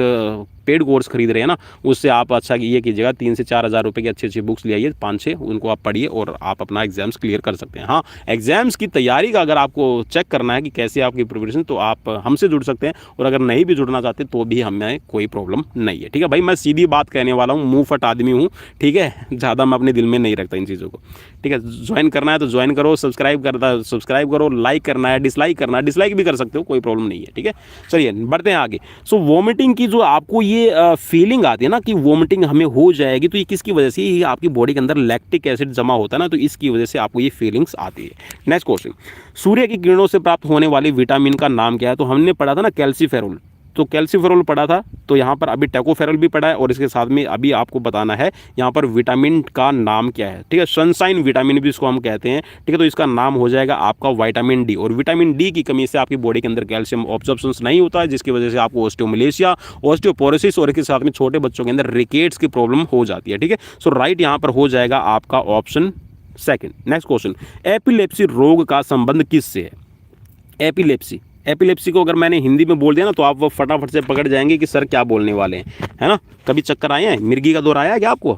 Speaker 1: पेड कोर्स खरीद रहे हैं ना, उससे आप अच्छा ये कीजिएगा 3 से 4 हज़ार रुपये की अच्छी अच्छी बुक्स ले आइए, 5-6 उनको आप पढ़िए और आप अपना एग्जाम्स क्लियर कर सकते हैं। हाँ, एग्जाम्स की तैयारी का अगर आपको चेक करना है कि कैसे आपकी प्रिपरेशन, तो आप हमसे जुड़ सकते हैं। और अगर नहीं भी जुड़ना चाहते तो भी हमें कोई प्रॉब्लम नहीं है। ठीक है भाई, मैं सीधी बात कहने वाला हूँ, मुँह फट आदमी हूँ। ठीक है, ज़्यादा मैं अपने दिल में नहीं रखता इन चीज़ों को। ठीक है, ज्वाइन करना है तो ज्वाइन करो, सब्सक्राइब करो, लाइक करना है, डिसलाइक भी कर सकते हो, कोई प्रॉब्लम नहीं है। ठीक है, चलिए बढ़ते हैं आगे। सो वोमिटिंग की जो आपको ये फीलिंग आती है ना कि वोमिटिंग हमें हो जाएगी, तो ये किसकी वजह से, ये आपकी बॉडी के अंदर लैक्टिक एसिड जमा होता है ना, तो इसकी वजह से आपको ये फीलिंग्स आती है। नेक्स्ट क्वेश्चन, सूर्य की किरणों से प्राप्त होने वाली विटामिन का नाम क्या है। तो हमने पढ़ा था ना कैल्सीफेरोल, तो कैल्सीफेरोल पढ़ा था, तो यहाँ पर अभी टेकोफेरोल भी पढ़ा है। और इसके साथ में अभी आपको बताना है यहाँ पर विटामिन का नाम क्या है। ठीक है, सनशाइन विटामिन भी इसको हम कहते हैं। ठीक है, तो इसका नाम हो जाएगा आपका विटामिन डी। और विटामिन डी की कमी से आपकी बॉडी के अंदर कैल्शियम ऑब्जॉर्प्शन नहीं होता है, जिसकी वजह से आपको ऑस्टियोमलेशिया, ऑस्टियोपोरोसिस और इसके साथ में छोटे बच्चों के अंदर रिकेट्स की प्रॉब्लम हो जाती है। ठीक है, सो राइट यहाँ पर हो जाएगा आपका option second. Next question, epilepsy रोग का संबंध किससे है। एपिलेप्सी को अगर मैंने हिंदी में बोल दिया ना, तो आप वो फटाफट से पकड़ जाएंगे कि सर क्या बोलने वाले हैं, है ना। कभी चक्कर आए हैं, मिर्गी का दौर आया है क्या आपको,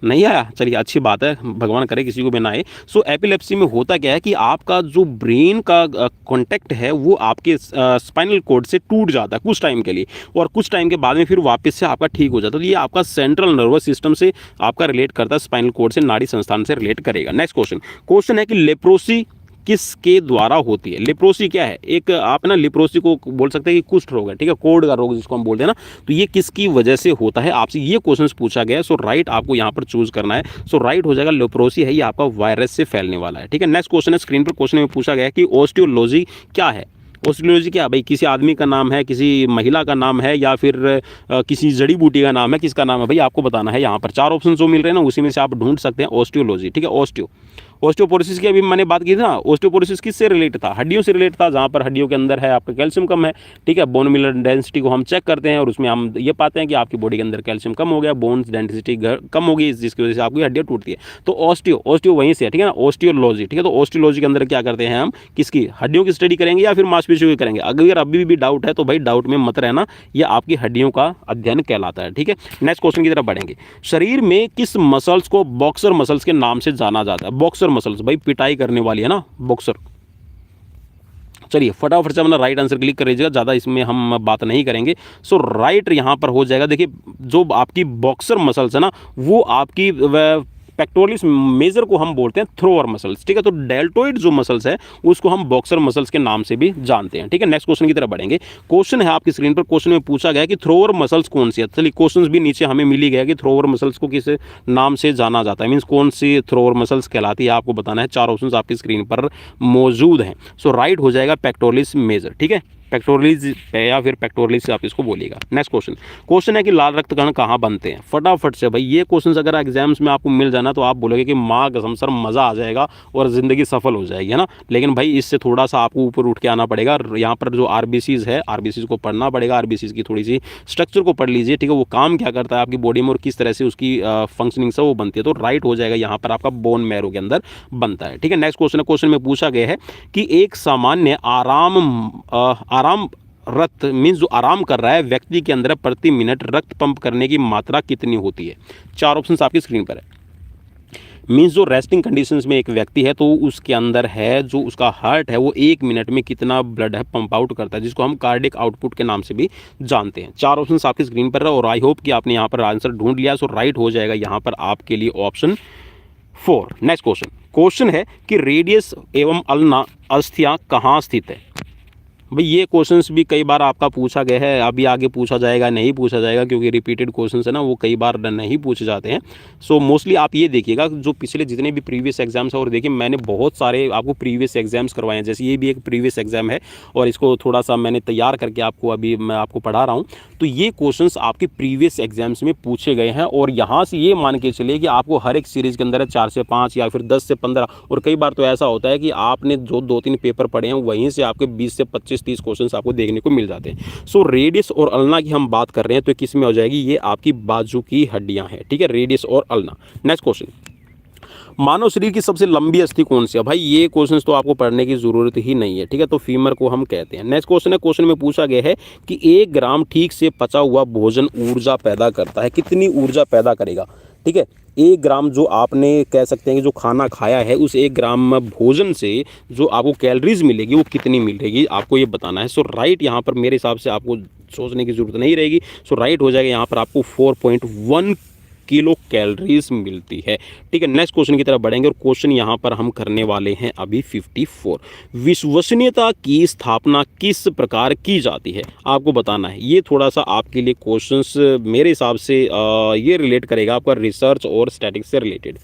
Speaker 1: नहीं आया, चलिए अच्छी बात है, भगवान करे किसी को भी ना आए। सो एपिलेप्सी में होता क्या है कि आपका जो ब्रेन का कांटेक्ट है वो आपके स्पाइनल कॉर्ड से टूट जाता है कुछ टाइम के लिए, और कुछ टाइम के बाद में फिर वापस से आपका ठीक हो जाता है। तो ये आपका सेंट्रल नर्वस सिस्टम से आपका रिलेट करता है, स्पाइनल कॉर्ड से, नाड़ी संस्थान से रिलेट करेगा। नेक्स्ट क्वेश्चन है कि लेप्रोसी किसके द्वारा होती है। लेप्रोसी क्या है, एक आप ना लेप्रोसी को बोल सकते हैं कि कुष्ठ रोग है। ठीक है, कोढ़ का रोग जिसको हम बोलते हैं ना, तो ये किसकी वजह से होता है, आपसे ये क्वेश्चन पूछा गया है। सो राइट आपको यहाँ पर चूज करना है। सो राइट हो जाएगा लेप्रोसी है, ये आपका वायरस से फैलने वाला है। ठीक है, नेक्स्ट क्वेश्चन है, स्क्रीन पर क्वेश्चन में पूछा गया है कि ऑस्टियोलॉजी क्या है। ऑस्टियोलॉजी क्या भाई, किसी आदमी का नाम है, किसी महिला का नाम है, या फिर किसी जड़ी बूटी का नाम है, किसका नाम है भाई आपको बताना है। यहाँ पर 4 ऑप्शन जो मिल रहे हैं ना, उसी में से आप ढूंढ सकते हैं ऑस्टियोलॉजी। ठीक है, ऑस्टियोपोरोसिस की अभी मैंने बात की थी ना, ऑस्टियोपोरोसिस किससे रिलेट था, हड्डियों से रिलेट था, जहाँ पर हड्डियों के अंदर है आपका कैल्शियम कम है। ठीक है, बोन मिनरल डेंसिटी को हम चेक करते हैं और उसमें हम ये पाते हैं कि आपकी बॉडी के अंदर कैल्शियम कम हो गया, बोन्स डेंसिटी कम होगी, जिसकी वजह से आपकी हड्डियाँ टूटती है। तो ऑस्टियो वहीं से है। ठीक है ना, ऑस्टियोलॉजी। ठीक है, तो ऑस्टियोलॉजी के अंदर क्या करते हैं हम, किसकी हड्डियों की स्टडी करेंगे या फिर मांसपेशियों की करेंगे। अगर अभी भी डाउट है तो भाई डाउट में मत रहना, ये आपकी हड्डियों का अध्ययन कहलाता है। ठीक है, नेक्स्ट क्वेश्चन की तरफ बढ़ेंगे। शरीर में किस मसल्स को बॉक्सर मसल्स के नाम से जाना जाता है। बॉक्सर मसल्स भाई पिटाई करने वाली है ना, बॉक्सर। चलिए फटाफट से अपना राइट आंसर क्लिक कर लीजिएगा, ज़्यादा इसमें हम बात नहीं करेंगे। सो राइट यहाँ पर हो जाएगा, देखिए जो आपकी बॉक्सर मसल्स है ना, वो आपकी पेक्टोरलिस मेजर को हम बोलते हैं थ्रोअर मसल्स, ठीक है। तो डेल्टोइड जो मसल्स है उसको हम बॉक्सर मसल्स के नाम से भी जानते हैं, ठीक है। नेक्स्ट क्वेश्चन की तरफ बढ़ेंगे। क्वेश्चन है आपकी स्क्रीन पर, क्वेश्चन में पूछा गया कि थ्रोअर मसल्स कौन सी है। चलिए क्वेश्चन भी नीचे हमें मिल ही गया कि थ्रोअर मसल्स को किस नाम से जाना जाता है, मीन्स कौन सी थ्रोअर मसल्स कहलाती है, आपको बताना है। 4 ऑप्शंस आपकी स्क्रीन पर मौजूद हैं। सो राइट हो जाएगा पेक्टोरलिस मेजर, ठीक है। पेक्टोरलिस या फिर पेक्टोरलिस आप इसको बोलिएगा। नेक्स्ट क्वेश्चन है कि लाल रक्त कण कहाँ बनते हैं। फटाफट से भाई ये क्वेश्चन अगर एग्जाम्स में आपको मिल जाना तो आप बोलोगे कि माँ कसम सर मज़ा आ जाएगा और ज़िंदगी सफल हो जाएगी, है ना। लेकिन भाई इससे थोड़ा सा आपको ऊपर उठ के आना पड़ेगा। यहाँ पर जो आरबीसीज है, आरबीसीज को पढ़ना पड़ेगा, आरबीसीज की थोड़ी सी स्ट्रक्चर को पढ़ लीजिए, ठीक है। वो काम क्या करता है आपकी बॉडी में और किस तरह से उसकी फंक्शनिंग से वो बनती है। तो राइट हो जाएगा यहाँ पर आपका बोन मैरो के अंदर बनता है, ठीक है। नेक्स्ट क्वेश्चन है, क्वेश्चन में पूछा गया है कि एक सामान्य आराम रक्त मीन्स जो आराम कर रहा है व्यक्ति के अंदर प्रति मिनट रक्त पंप करने की मात्रा कितनी होती है। 4 ऑप्शंस आपकी स्क्रीन पर है। मीन्स जो रेस्टिंग कंडीशंस में एक व्यक्ति है तो उसके अंदर है जो उसका हार्ट है वो 1 मिनट में कितना ब्लड है पंप आउट करता है, जिसको हम कार्डिक आउटपुट के नाम से भी जानते हैं। 4 ऑप्शंस आपकी स्क्रीन पर है और आई होप कि आपने यहाँ पर आंसर ढूंढ लिया। सो राइट हो जाएगा यहाँ पर आपके लिए ऑप्शन 4। नेक्स्ट क्वेश्चन है कि रेडियस एवं अल्ना अस्थियां कहाँ स्थित है। भाई ये क्वेश्चंस भी कई बार आपका पूछा गया है, अभी आगे पूछा जाएगा नहीं पूछा जाएगा, क्योंकि रिपीटेड क्वेश्चंस है ना वो कई बार नहीं पूछे जाते हैं। सो मोस्टली आप ये देखिएगा जो पिछले जितने भी प्रीवियस एग्जाम्स है, और देखिए मैंने बहुत सारे आपको प्रीवियस एग्जाम्स करवाए हैं, जैसे ये भी एक प्रीवियस एग्जाम है और इसको थोड़ा सा मैंने तैयार करके आपको अभी मैं आपको पढ़ा रहा हूँ। तो ये क्वेश्चंस आपके प्रीवियस एग्जाम्स में पूछे गए हैं और यहाँ से ये मान के चलिए कि आपको हर एक सीरीज़ के अंदर 4 से 5 या फिर 10 से 15, और कई बार तो ऐसा होता है कि आपने जो 2-3 पेपर पढ़े हैं वहीं से आपके 20 से 25-30 क्वेश्चंस आपको देखने को मिल जाते हैं। सो रेडियस और अल्ना की हम बात कर रहे हैं तो किस में हो जाएगी, ये आपकी बाजू की हड्डियां हैं, ठीक है, रेडियस और अल्ना। नेक्स्ट क्वेश्चन, मानव शरीर की सबसे लंबी अस्थि कौन सी है। भाई ये क्वेश्चन तो आपको पढ़ने की जरूरत ही नहीं है, ठीक है, तो फीमर को हम कहते हैं। नेक्स्ट क्वेश्चन है, क्वेश्चन में पूछा गया है कि 1 ग्राम ठीक से पचा हुआ भोजन ऊर्जा पैदा करता है, कितनी ऊर्जा पैदा करेगा, ठीक है। 1 ग्राम जो आपने कह सकते हैं कि जो खाना खाया है उस 1 ग्राम भोजन से जो आपको कैलोरीज मिलेगी वो कितनी मिलेगी आपको ये बताना है। सो राइट यहाँ पर मेरे हिसाब से आपको सोचने की जरूरत नहीं रहेगी। सो राइट हो जाएगा यहाँ पर आपको 4.1 किलो कैलोरीज मिलती है, ठीक है। नेक्स्ट क्वेश्चन की तरफ बढ़ेंगे और क्वेश्चन यहाँ पर हम करने वाले हैं अभी 54। विश्वसनीयता की स्थापना किस प्रकार की जाती है आपको बताना है। ये थोड़ा सा आपके लिए क्वेश्चंस मेरे हिसाब से ये रिलेट करेगा आपका रिसर्च और स्टैटिक्स से रिलेटेड।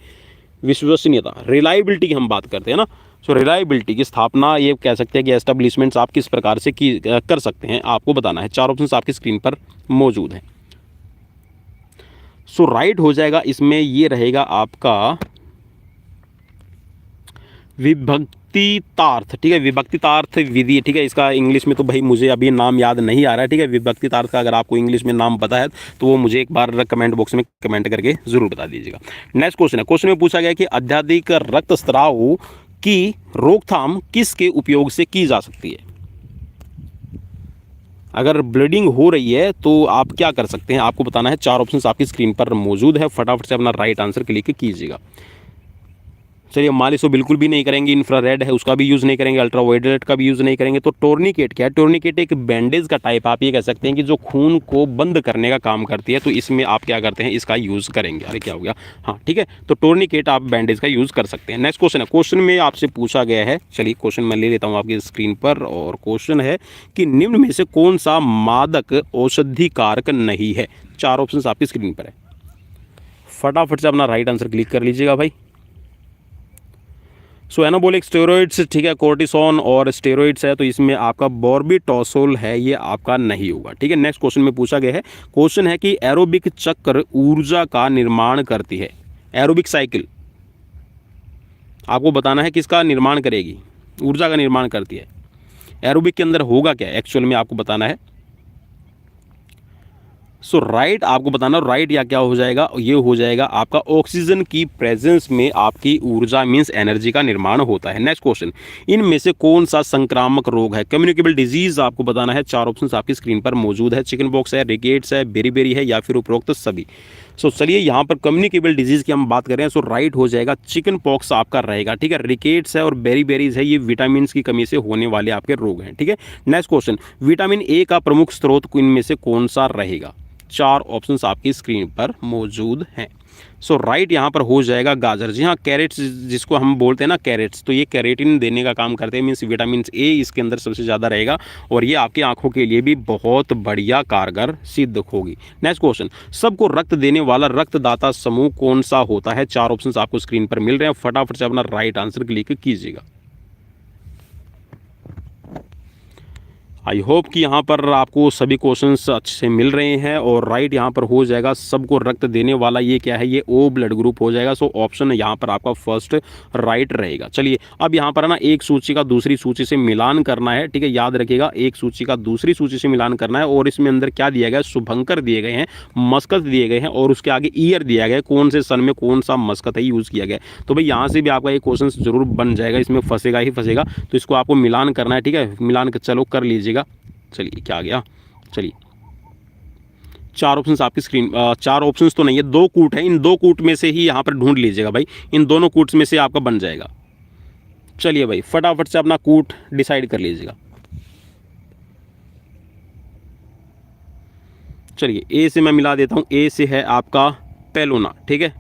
Speaker 1: विश्वसनीयता, रिलायबिलिटी की हम बात करते हैं ना। सो रिलायबिलिटी की स्थापना ये कह सकते हैं कि एस्टेब्लिशमेंट्स आप किस प्रकार से कर सकते हैं आपको बताना है। 4 ऑप्शन आपकी स्क्रीन पर मौजूद हैं। सो राइट हो जाएगा इसमें ये रहेगा आपका विभक्तितार्थ, ठीक है, विभक्तितार्थ विधि, ठीक है। इसका इंग्लिश में तो भाई मुझे अभी नाम याद नहीं आ रहा है, ठीक है। विभक्तितार्थ का अगर आपको इंग्लिश में नाम पता है तो वो मुझे एक बार कमेंट बॉक्स में कमेंट करके जरूर बता दीजिएगा। नेक्स्ट क्वेश्चन है, क्वेश्चन में पूछा गया कि अत्यधिक रक्तस्राव की रोकथाम किसके उपयोग से की जा सकती है। अगर ब्लीडिंग हो रही है तो आप क्या कर सकते हैं आपको बताना है। 4 ऑप्शंस आपकी स्क्रीन पर मौजूद है, फटाफट से अपना राइट आंसर क्लिक कीजिएगा। चलिए मालिश तो बिल्कुल भी नहीं करेंगे, इंफ्रारेड है उसका भी यूज़ नहीं करेंगे, अल्ट्रावायलेट का भी यूज़ नहीं करेंगे। तो टोर्निकेट क्या है, टोर्निकेट एक बैंडेज का टाइप आप ये कह सकते हैं कि जो खून को बंद करने का काम करती है, तो इसमें आप क्या करते हैं इसका यूज़ करेंगे। अरे क्या हो गया, हाँ ठीक है, तो टोर्निकेट आप बैंडेज का यूज़ कर सकते हैं। नेक्स्ट क्वेश्चन है, क्वेश्चन में आपसे पूछा गया है, चलिए क्वेश्चन मैं ले लेता हूँ आपकी स्क्रीन पर, और क्वेश्चन है कि निम्न में से कौन सा मादक औषधि कारक नहीं है। 4 ऑप्शन आपकी स्क्रीन पर है, फटाफट से अपना राइट आंसर क्लिक कर लीजिएगा भाई। सो एनाबॉलिक स्टेरॉइड्स, ठीक है, कोर्टिसोन और स्टेरॉइड्स है, तो इसमें आपका बॉर्बिटॉसोल है, ये आपका नहीं होगा, ठीक है। नेक्स्ट क्वेश्चन में पूछा गया है, क्वेश्चन है कि एरोबिक चक्र ऊर्जा का निर्माण करती है। एरोबिक साइकिल आपको बताना है किसका निर्माण करेगी, ऊर्जा का निर्माण करती है। एरोबिक के अंदर होगा क्या एक्चुअल में आपको बताना है। सो राइट आपको बताना, राइट या क्या हो जाएगा, ये हो जाएगा आपका ऑक्सीजन की प्रेजेंस में आपकी ऊर्जा मींस एनर्जी का निर्माण होता है। नेक्स्ट क्वेश्चन, इनमें से कौन सा संक्रामक रोग है, कम्युनिकेबल डिजीज आपको बताना है। 4 ऑप्शन आपकी स्क्रीन पर मौजूद है, चिकन पॉक्स है, रिकेट्स है, बेरीबेरी है, या फिर उपरोक्त सभी। सो चलिए यहाँ पर कम्युनिकेबल डिजीज की हम बात कर रहे हैं, सो राइट हो जाएगा चिकन पॉक्स आपका रहेगा, ठीक है। रिकेट्स है और बेरीबेरीज है, ये विटामिन की कमी से होने वाले आपके रोग हैं, ठीक है। नेक्स्ट क्वेश्चन, विटामिन ए का प्रमुख स्रोत इनमें से कौन सा रहेगा। 4 ऑप्शंस आपकी स्क्रीन पर मौजूद हैं। सो राइट यहाँ पर हो जाएगा गाजर। जी हाँ, कैरेट्स जिसको हम बोलते हैं ना कैरेट्स, तो ये कैरेटिन देने का काम करते हैं, मीन्स विटामिन ए इसके अंदर सबसे ज़्यादा रहेगा और ये आपकी आंखों के लिए भी बहुत बढ़िया कारगर सिद्ध होगी। नेक्स्ट क्वेश्चन, सबको रक्त देने वाला रक्तदाता समूह कौन सा होता है? 4 ऑप्शंस आपको स्क्रीन पर मिल रहे हैं, फटाफट से अपना राइट आंसर क्लिक कीजिएगा। आई होप कि यहाँ पर आपको सभी क्वेश्चंस अच्छे से मिल रहे हैं और राइट यहाँ पर हो जाएगा सबको रक्त देने वाला, ये क्या है? ये ओ ब्लड ग्रुप हो जाएगा। सो ऑप्शन यहाँ पर आपका फर्स्ट राइट रहेगा। चलिए अब यहाँ पर ना एक सूची का दूसरी सूची से मिलान करना है, ठीक है, याद रखिएगा, एक सूची का दूसरी सूची से मिलान करना है और इसमें अंदर क्या दिया गया है? शुभंकर दिए गए हैं, मस्कत दिए गए हैं और उसके आगे ईयर दिया गया है, कौन से सन में कौन सा मस्कत है यूज़ किया गया है। तो भाई यहाँ से भी आपका एक क्वेश्चन जरूर बन जाएगा, इसमें फंसेगा ही फंसेगा, तो इसको आपको मिलान करना है, ठीक है, मिलान चलो कर लीजिए। चलिए क्या आ गया? चलिए 4 ऑप्शंस आपकी स्क्रीन, 4 ऑप्शंस तो नहीं है, 2 कूट है, इन 2 कूट में से ही यहाँ पर ढूंढ लीजिएगा भाई, इन दोनों कूट्स में से आपका बन जाएगा। चलिए भाई फटाफट से अपना कूट डिसाइड कर लीजिएगा। चलिए ए से मैं मिला देता हूँ, ए से है आपका पेलोना, ठीक है।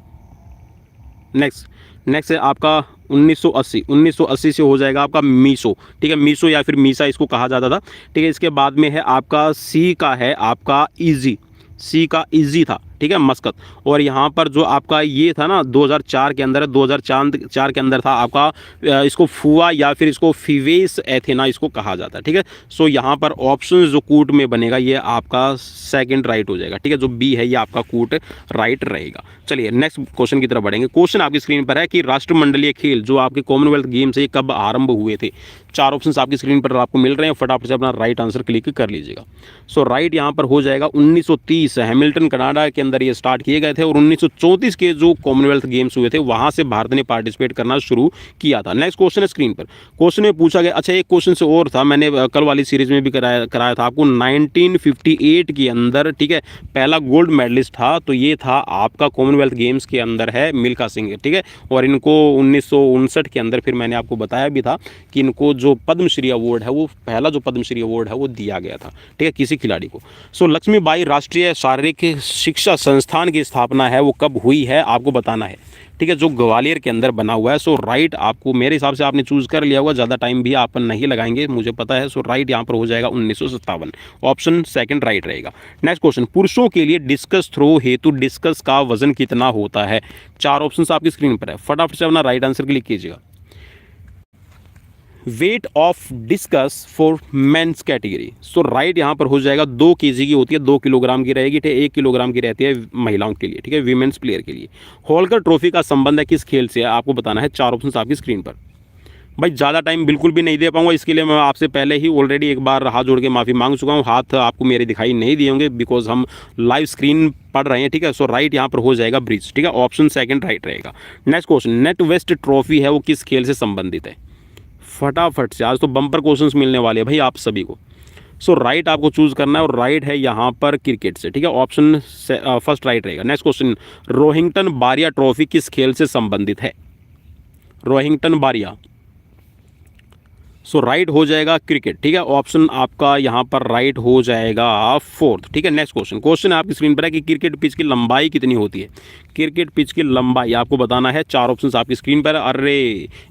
Speaker 1: नेक्स्ट है आपका 1980 से हो जाएगा आपका मीसो, ठीक है, मीसो या फिर मीसा इसको कहा जाता था, ठीक है। इसके बाद में है आपका सी का है आपका इजी, सी का इजी था, ठीक है, मस्कत। और यहाँ पर जो आपका ये था ना 2004 के अंदर, 2004 के अंदर था आपका, इसको फुआ या फिर इसको फीवेस एथेना इसको कहा जाता है, ठीक है। सो यहाँ पर ऑप्शन जो कूट में बनेगा ये आपका सेकंड राइट हो जाएगा, ठीक है, जो बी है ये आपका कूट राइट रहेगा। चलिए नेक्स्ट क्वेश्चन की तरफ बढ़ेंगे। क्वेश्चन आपकी स्क्रीन पर है कि राष्ट्रमंडलीय खेल जो आपके कॉमनवेल्थ गेम से कब आरंभ हुए थे? 4 ऑप्शंस आपकी स्क्रीन पर आपको मिल रहे हैं, फटाफट से अपना राइट आंसर क्लिक कर लीजिएगा। सो राइट यहाँ पर हो जाएगा 1930, हैमिल्टन कनाडा के अंदर ये स्टार्ट किए गए थे और 1934 के जो कॉमनवेल्थ गेम्स हुए थे वहाँ से भारत ने पार्टिसिपेट करना शुरू किया था। नेक्स्ट क्वेश्चन है स्क्रीन पर, क्वेश्चन में पूछा गया, अच्छा एक क्वेश्चन से और था, मैंने कल वाली सीरीज में भी कराया था आपको, 1958 के अंदर, ठीक है, पहला गोल्ड मेडलिस्ट था, तो ये था आपका कॉमनवेल्थ गेम्स के अंदर है मिल्खा सिंह, ठीक है। और इनको 1959 के अंदर फिर मैंने आपको बताया भी था कि इनको जो पद्मश्री अवार्ड है, वो पहला जो पद्मश्री अवार्ड है वो दिया गया था, ठीक है, किसी खिलाड़ी को। सो लक्ष्मीबाई राष्ट्रीय शारीरिक शिक्षा संस्थान की स्थापना है वो कब हुई है आपको बताना है, ठीक है, जो ग्वालियर के अंदर बना हुआ है। सो राइट आपको मेरे हिसाब से आपने चूज कर लिया होगा, ज़्यादा टाइम भी आप नहीं लगाएंगे मुझे पता है। सो राइट यहाँ पर हो जाएगा 1957, ऑप्शन सेकंड राइट रहेगा। नेक्स्ट क्वेश्चन, पुरुषों के लिए डिस्कस थ्रो हेतु डिस्कस का वजन कितना होता है? 4 ऑप्शन आपकी स्क्रीन पर है, फटाफट से अपना राइट आंसर क्लिक कीजिएगा। Weight of discuss for men's category, so right यहाँ पर हो जाएगा 2 kg की होती है, 2 किलोग्राम की रहेगी, ठीक है, 1 किलोग्राम की रहती है महिलाओं के लिए, ठीक है, वीमेंस प्लेयर के लिए। होलकर ट्रॉफी का संबंध है किस खेल से? आपको बताना है। 4 ऑप्शन आपकी स्क्रीन पर। भाई ज़्यादा टाइम बिल्कुल भी नहीं दे पाऊंगा, इसके लिए मैं आपसे पहले ही ऑलरेडी एक बार हाथ जोड़ के माफ़ी मांग चुका हूँ, हाथ आपको मेरे दिखाई नहीं दिए होंगे बिकॉज हम लाइव स्क्रीन पढ़ रहे हैं, ठीक है। सो राइट यहाँ पर हो जाएगा ब्रिज, ठीक है, ऑप्शन सेकंड राइट रहेगा। Next question, NatWest trophy है वो किस खेल से संबंधित है? फटाफट से, आज तो बम्पर क्वेश्चंस मिलने वाले हैं भाई आप सभी को। सो राइट आपको चूज करना है और राइट है यहाँ पर क्रिकेट से, ठीक है, ऑप्शन फर्स्ट राइट रहेगा। नेक्स्ट क्वेश्चन, रोहिंग्टन बारिया ट्रॉफी किस खेल से संबंधित है? रोहिंग्टन बारिया, सो राइट हो जाएगा क्रिकेट, ठीक है, ऑप्शन आपका यहाँ पर राइट हो जाएगा फोर्थ, ठीक है। नेक्स्ट क्वेश्चन आपकी स्क्रीन पर है कि क्रिकेट पिच की लंबाई कितनी होती है? क्रिकेट पिच की लंबाई आपको बताना है। 4 ऑप्शन आपकी स्क्रीन पर। अरे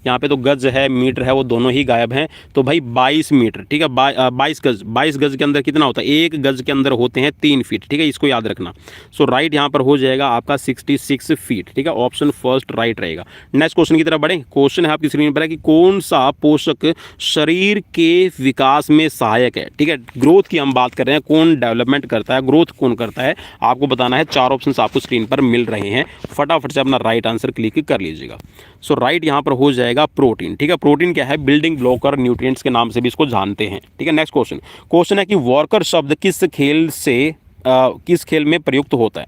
Speaker 1: यहाँ पे तो गज है मीटर है वो दोनों ही गायब हैं, तो भाई 22 मीटर, ठीक है, 22 गज के अंदर कितना होता है? 1 गज के अंदर होते हैं 3 फीट, ठीक है, इसको याद रखना। सो राइट यहाँ पर हो जाएगा आपका 66 फीट, ठीक है, ऑप्शन फर्स्ट राइट रहेगा। नेक्स्ट क्वेश्चन की तरफ बढ़े। क्वेश्चन है आपकी स्क्रीन पर है कि कौन सा पोषक शरीर के विकास में सहायक है? ठीक है, ग्रोथ की हम बात कर रहे हैं, कौन डेवलपमेंट करता है, ग्रोथ कौन करता है, आपको बताना है। 4 ऑप्शंस आपको स्क्रीन पर मिल रहे हैं, फटाफट से अपना राइट आंसर क्लिक कर लीजिएगा। सो राइट यहाँ पर हो जाएगा प्रोटीन, ठीक है। प्रोटीन क्या है? बिल्डिंग ब्लॉक और न्यूट्रिएंट्स के नाम से भी इसको जानते हैं, ठीक है। नेक्स्ट क्वेश्चन है कि वॉर्कर शब्द किस खेल में प्रयुक्त होता है?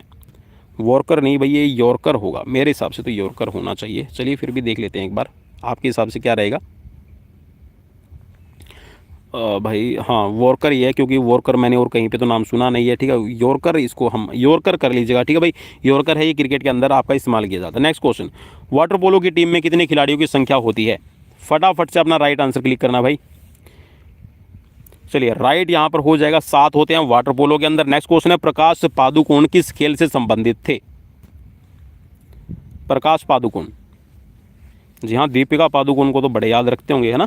Speaker 1: वॉर्कर नहीं भाई, ये यॉर्कर होगा मेरे हिसाब से, तो यॉर्कर होना चाहिए। चलिए फिर भी देख लेते हैं एक बार, आपके हिसाब से क्या रहेगा? भाई हाँ, वॉर्कर ही है, क्योंकि वॉर्कर मैंने और कहीं पे तो नाम सुना नहीं है, ठीक है। यॉर्कर, इसको हम यॉर्कर कर लीजिएगा, ठीक है भाई, यॉर्कर है, ये क्रिकेट के अंदर आपका इस्तेमाल किया जाता है। नेक्स्ट क्वेश्चन, वाटर पोलो की टीम में कितने खिलाड़ियों की संख्या होती है? फटाफट से अपना राइट आंसर क्लिक करना भाई। चलिए राइट यहाँ पर हो जाएगा, 7 होते हैं वाटर पोलो के अंदर। नेक्स्ट क्वेश्चन है, प्रकाश पादुकोण किस खेल से संबंधित थे? प्रकाश पादुकोण, जी हाँ, दीपिका पादुकोण को तो बड़े याद रखते होंगे, है ना।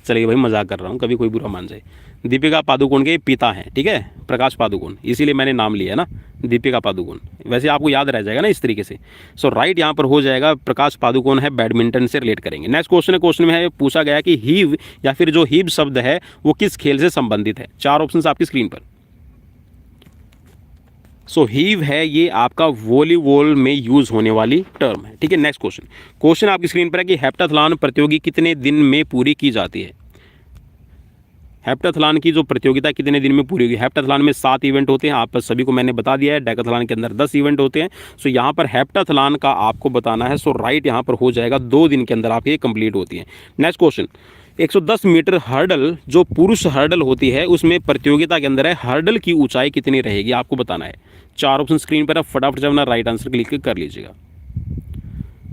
Speaker 1: चलिए भाई मजाक कर रहा हूँ, कभी कोई बुरा मान जाए। दीपिका पादुकोण के पिता हैं, ठीक है, प्रकाश पादुकोण, इसीलिए मैंने नाम लिया है ना, दीपिका पादुकोण। वैसे आपको याद रह जाएगा ना इस तरीके से। सो राइट यहाँ पर हो जाएगा, प्रकाश पादुकोण है, बैडमिंटन से रिलेट करेंगे। नेक्स्ट क्वेश्चन है, क्वेश्चन में है पूछा गया कि हीव या फिर जो हीव शब्द है वो किस खेल से संबंधित है? 4 ऑप्शन आपकी स्क्रीन पर। सो हीव है ये आपका वॉलीबॉल में यूज होने वाली टर्म है, ठीक है। नेक्स्ट क्वेश्चन आपकी स्क्रीन पर है कि हेप्टाथलॉन प्रतियोगी कितने दिन में पूरी की जाती है? हेप्टाथलॉन की जो प्रतियोगिता कितने दिन में पूरी होगी? हेप्टाथलॉन में 7 इवेंट होते हैं, आप सभी को मैंने बता दिया है। डेकाथलॉन के अंदर 10 इवेंट होते हैं। सो यहाँ पर हेप्टाथलॉन का आपको बताना है। सो राइट यहाँ पर हो जाएगा, 2 दिन के अंदर आपकी कंप्लीट होती है। नेक्स्ट क्वेश्चन, 110 मीटर हर्डल जो पुरुष हर्डल होती है उसमें प्रतियोगिता के अंदर है, हर्डल की ऊंचाई कितनी रहेगी आपको बताना है। 4 ऑप्शन स्क्रीन पर है, फटाफट से अपना राइट आंसर क्लिक कर लीजिएगा।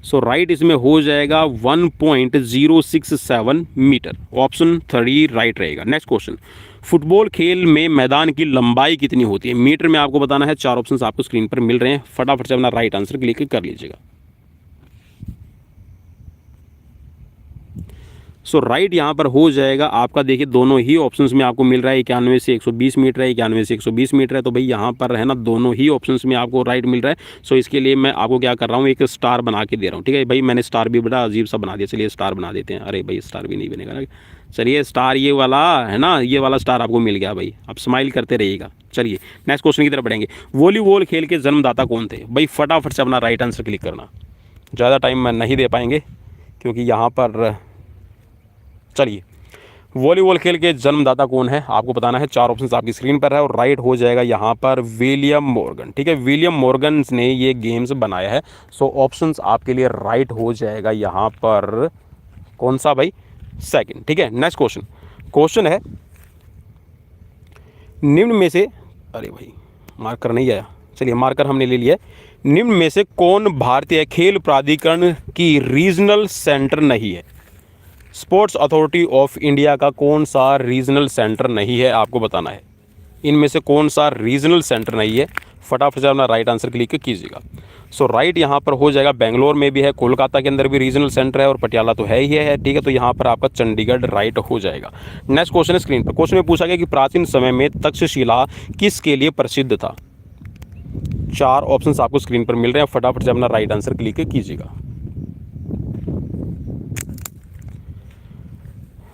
Speaker 1: सो राइट इसमें हो जाएगा 1.067 मीटर, ऑप्शन 3 राइट रहेगा। नेक्स्ट क्वेश्चन, फुटबॉल खेल में मैदान की लंबाई कितनी होती है? मीटर में आपको बताना है। 4 ऑप्शन आपको स्क्रीन पर मिल रहे हैं, फटाफट से अपना राइट आंसर क्लिक कर लीजिएगा। सो राइट यहाँ पर हो जाएगा आपका, देखिए दोनों ही ऑप्शंस में आपको मिल रहा है, 91 से 120 मीटर है, 91 से 120 मीटर है। तो भाई यहाँ पर है ना, दोनों ही ऑप्शंस में आपको राइट मिल रहा है। सो इसके लिए मैं आपको क्या कर रहा हूँ, एक स्टार बना के दे रहा हूँ, ठीक है भाई। मैंने स्टार भी बड़ा अजीब सा बना दिया, चलिए स्टार बना देते हैं। अरे भाई स्टार भी नहीं बनेगा ना, चलिए स्टार ये वाला है ना, ये वाला स्टार आपको मिल गया भाई। आप स्माइल करते रहिएगा। चलिए नेक्स्ट क्वेश्चन की तरफ बढ़ेंगे। वॉलीबॉल खेल के जन्मदाता कौन थे? भाई फटाफट से अपना राइट आंसर क्लिक करना, ज़्यादा टाइम नहीं दे पाएंगे क्योंकि यहाँ पर। चलिए वॉलीबॉल खेल के जन्मदाता कौन है आपको बताना है। 4 ऑप्शन आपकी स्क्रीन पर है और राइट हो जाएगा यहाँ पर विलियम मॉर्गन, ठीक है। विलियम मॉर्गन ने ये गेम्स बनाया है। सो ऑप्शंस आपके लिए राइट हो जाएगा यहाँ पर, कौन सा भाई? सेकंड, ठीक है। नेक्स्ट क्वेश्चन है, निम्न में से, अरे भाई मार्कर नहीं आया, चलिए मार्कर हमने ले लिया। निम्न में से कौन भारतीय खेल प्राधिकरण की रीजनल सेंटर नहीं है? स्पोर्ट्स अथॉरिटी ऑफ इंडिया का कौन सा रीजनल सेंटर नहीं है आपको बताना है। इनमें से कौन सा रीजनल सेंटर नहीं है, फटाफट से अपना राइट आंसर क्लिक कीजिएगा। सो राइट यहाँ पर हो जाएगा, बेंगलोर में भी है, कोलकाता के अंदर भी रीजनल सेंटर है और पटियाला तो है ही है, ठीक है। तो यहाँ पर आपका चंडीगढ़ राइट हो जाएगा। नेक्स्ट क्वेश्चन है स्क्रीन पर। क्वेश्चन में पूछा गया कि प्राचीन समय में तक्षशिला किसके लिए प्रसिद्ध था? 4 ऑप्शन आपको स्क्रीन पर मिल रहे हैं, फटाफट से अपना राइट आंसर क्लिक कीजिएगा।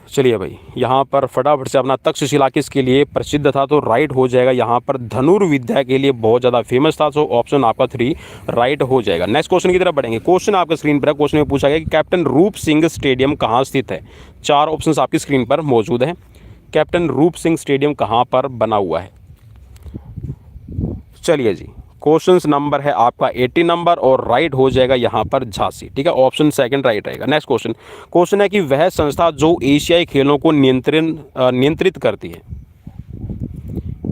Speaker 1: चलिए भाई यहाँ पर फटाफट से अपना, तक्षशिला किसके लिए प्रसिद्ध था? तो राइट हो जाएगा यहाँ पर धनुर्विद्या के लिए बहुत ज़्यादा फेमस था। सो ऑप्शन आपका 3 राइट हो जाएगा। नेक्स्ट क्वेश्चन की तरफ बढ़ेंगे। क्वेश्चन आपका स्क्रीन पर है। क्वेश्चन में पूछा गया कि कैप्टन रूप सिंह स्टेडियम कहाँ स्थित है? 4 ऑप्शन आपकी स्क्रीन पर मौजूद है। कैप्टन रूप सिंह स्टेडियम कहाँ पर बना हुआ है? चलिए जी, क्वेश्चन नंबर है आपका 80 नंबर और राइट हो जाएगा यहाँ पर झांसी, ठीक है। ऑप्शन सेकंड राइट रहेगा। नेक्स्ट क्वेश्चन है कि वह संस्था जो एशियाई खेलों को नियंत्रित करती है,